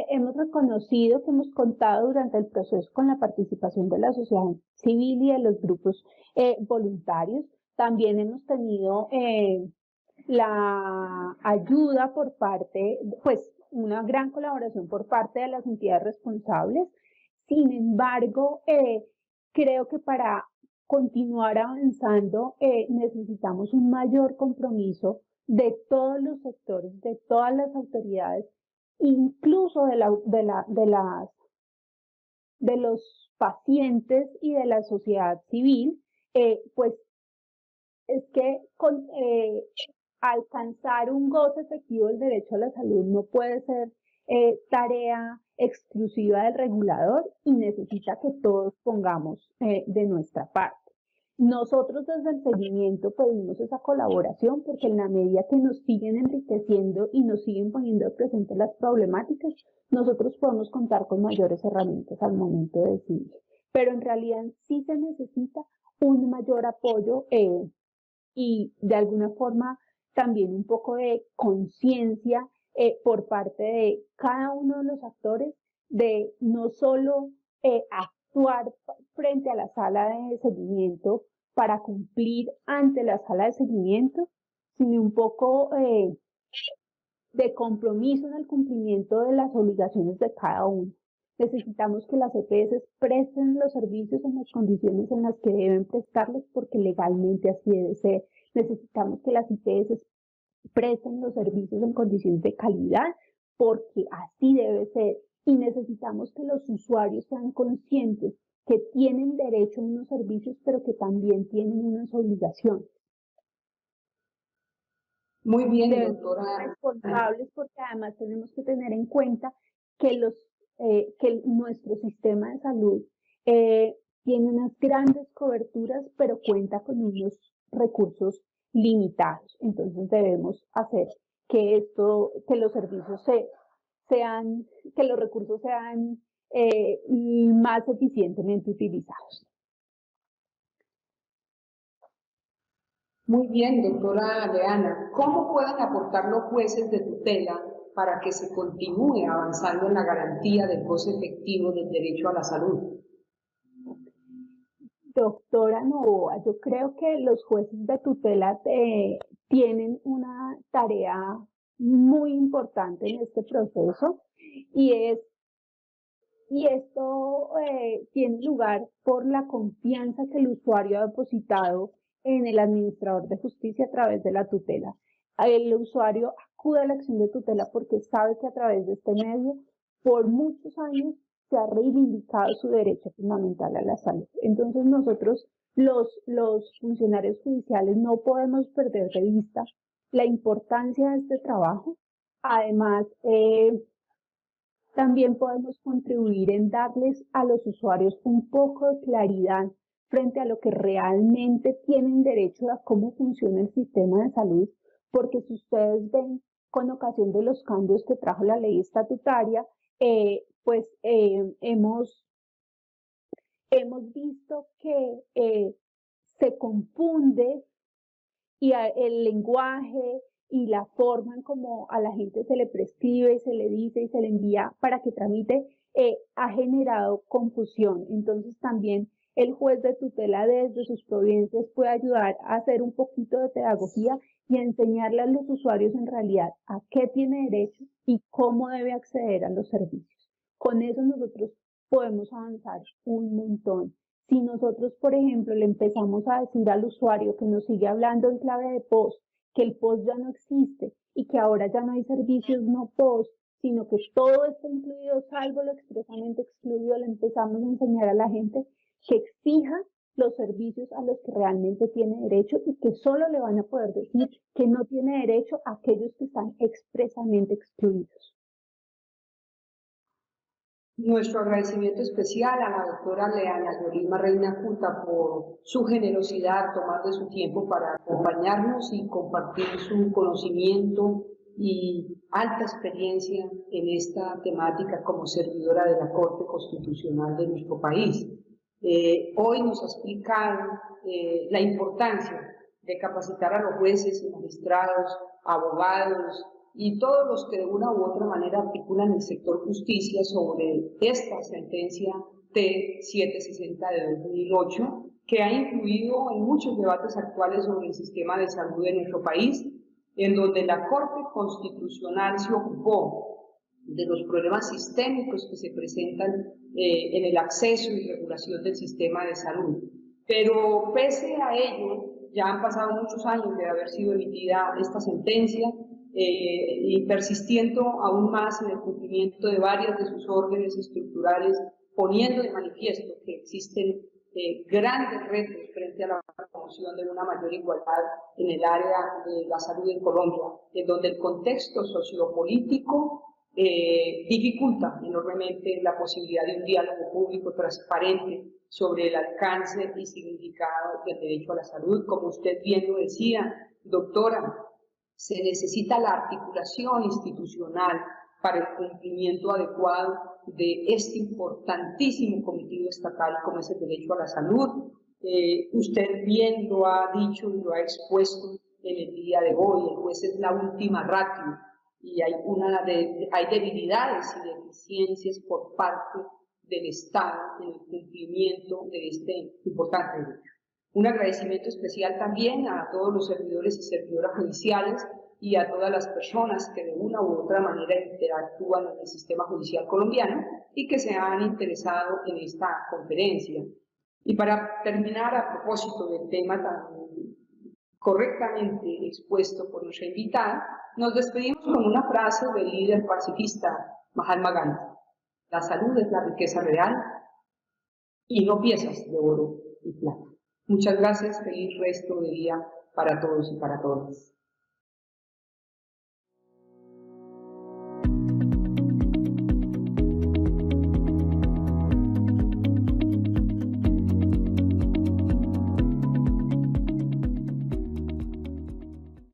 hemos reconocido que hemos contado durante el proceso con la participación de la sociedad civil y de los grupos voluntarios. También hemos tenido la ayuda por parte, pues una gran colaboración por parte de las entidades responsables. Sin embargo, creo que para continuar avanzando necesitamos un mayor compromiso de todos los sectores, de todas las autoridades, incluso de los pacientes y de la sociedad civil, pues es que alcanzar un goce efectivo del derecho a la salud no puede ser tarea exclusiva del regulador y necesita que todos pongamos de nuestra parte. Nosotros desde el seguimiento pedimos esa colaboración porque en la medida que nos siguen enriqueciendo y nos siguen poniendo presentes las problemáticas, nosotros podemos contar con mayores herramientas al momento de decidir. Pero en realidad sí se necesita un mayor apoyo y de alguna forma también un poco de conciencia por parte de cada uno de los actores de no solo actuar frente a la sala de seguimiento para cumplir ante la sala de seguimiento, sino un poco de compromiso en el cumplimiento de las obligaciones de cada uno. Necesitamos que las EPS presten los servicios en las condiciones en las que deben prestarlos porque legalmente así debe ser. Necesitamos que las IPS presten los servicios en condiciones de calidad porque así debe ser. Y necesitamos que los usuarios sean conscientes que tienen derecho a unos servicios pero que también tienen unas obligaciones. Muy bien, Deben doctora. ser responsables porque además tenemos que tener en cuenta que nuestro sistema de salud tiene unas grandes coberturas, pero cuenta con unos recursos limitados. Entonces debemos hacer que los servicios que los recursos sean más eficientemente utilizados. Muy bien, doctora Leana. ¿Cómo pueden aportar los jueces de tutela para que se continúe avanzando en la garantía del goce efectivo del derecho a la salud? Doctora Novoa, yo creo que los jueces de tutela tienen una tarea muy importante en este proceso y esto tiene lugar por la confianza que el usuario ha depositado en el administrador de justicia a través de la tutela. El usuario acude a la acción de tutela porque sabe que a través de este medio, por muchos años, se ha reivindicado su derecho fundamental a la salud. Entonces nosotros, los funcionarios judiciales, no podemos perder de vista la importancia de este trabajo. Además, también podemos contribuir en darles a los usuarios un poco de claridad frente a lo que realmente tienen derecho a cómo funciona el sistema de salud, porque si ustedes ven con ocasión de los cambios que trajo la ley estatutaria, hemos visto que se confunde y el lenguaje y la forma en cómo a la gente se le prescribe, se le dice y se le envía para que tramite, ha generado confusión. Entonces también el juez de tutela desde sus providencias puede ayudar a hacer un poquito de pedagogía y a enseñarle a los usuarios en realidad a qué tiene derecho y cómo debe acceder a los servicios. Con eso nosotros podemos avanzar un montón. Si nosotros, por ejemplo, le empezamos a decir al usuario que nos sigue hablando en clave de POS, que el POS ya no existe y que ahora ya no hay servicios no POS, sino que todo está incluido, salvo lo expresamente excluido, le empezamos a enseñar a la gente, que exija los servicios a los que realmente tiene derecho y que solo le van a poder decir que no tiene derecho a aquellos que están expresamente excluidos. Nuestro agradecimiento especial a la doctora Leana Yolima Reina Cuta por su generosidad, tomar de su tiempo para acompañarnos y compartir su conocimiento y alta experiencia en esta temática como servidora de la Corte Constitucional de nuestro país. Hoy nos ha explicado la importancia de capacitar a los jueces y magistrados, abogados y todos los que de una u otra manera articulan el sector justicia sobre esta sentencia T760 de 2008, que ha influido en muchos debates actuales sobre el sistema de salud de nuestro país, en donde la Corte Constitucional se ocupó de los problemas sistémicos que se presentan en el acceso y regulación del sistema de salud. Pero pese a ello, ya han pasado muchos años de haber sido emitida esta sentencia y persistiendo aún más en el cumplimiento de varios de sus órdenes estructurales, poniendo de manifiesto que existen grandes retos frente a la promoción de una mayor igualdad en el área de la salud en Colombia, en donde el contexto sociopolítico dificulta enormemente la posibilidad de un diálogo público transparente sobre el alcance y significado del derecho a la salud. Como usted bien lo decía, doctora, se necesita la articulación institucional para el cumplimiento adecuado de este importantísimo cometido estatal como es el derecho a la salud. Usted bien lo ha dicho y lo ha expuesto en el día de hoy, el juez es la última ratio y hay debilidades y deficiencias por parte del Estado en el cumplimiento de este importante derecho. Un agradecimiento especial también a todos los servidores y servidoras judiciales y a todas las personas que de una u otra manera interactúan en el sistema judicial colombiano y que se han interesado en esta conferencia. Y para terminar, a propósito del tema tan correctamente expuesto por nuestra invitada, nos despedimos con una frase del líder pacifista Mahatma Gandhi: la salud es la riqueza real y no piezas de oro y plata. Muchas gracias, feliz resto de día para todos y para todas.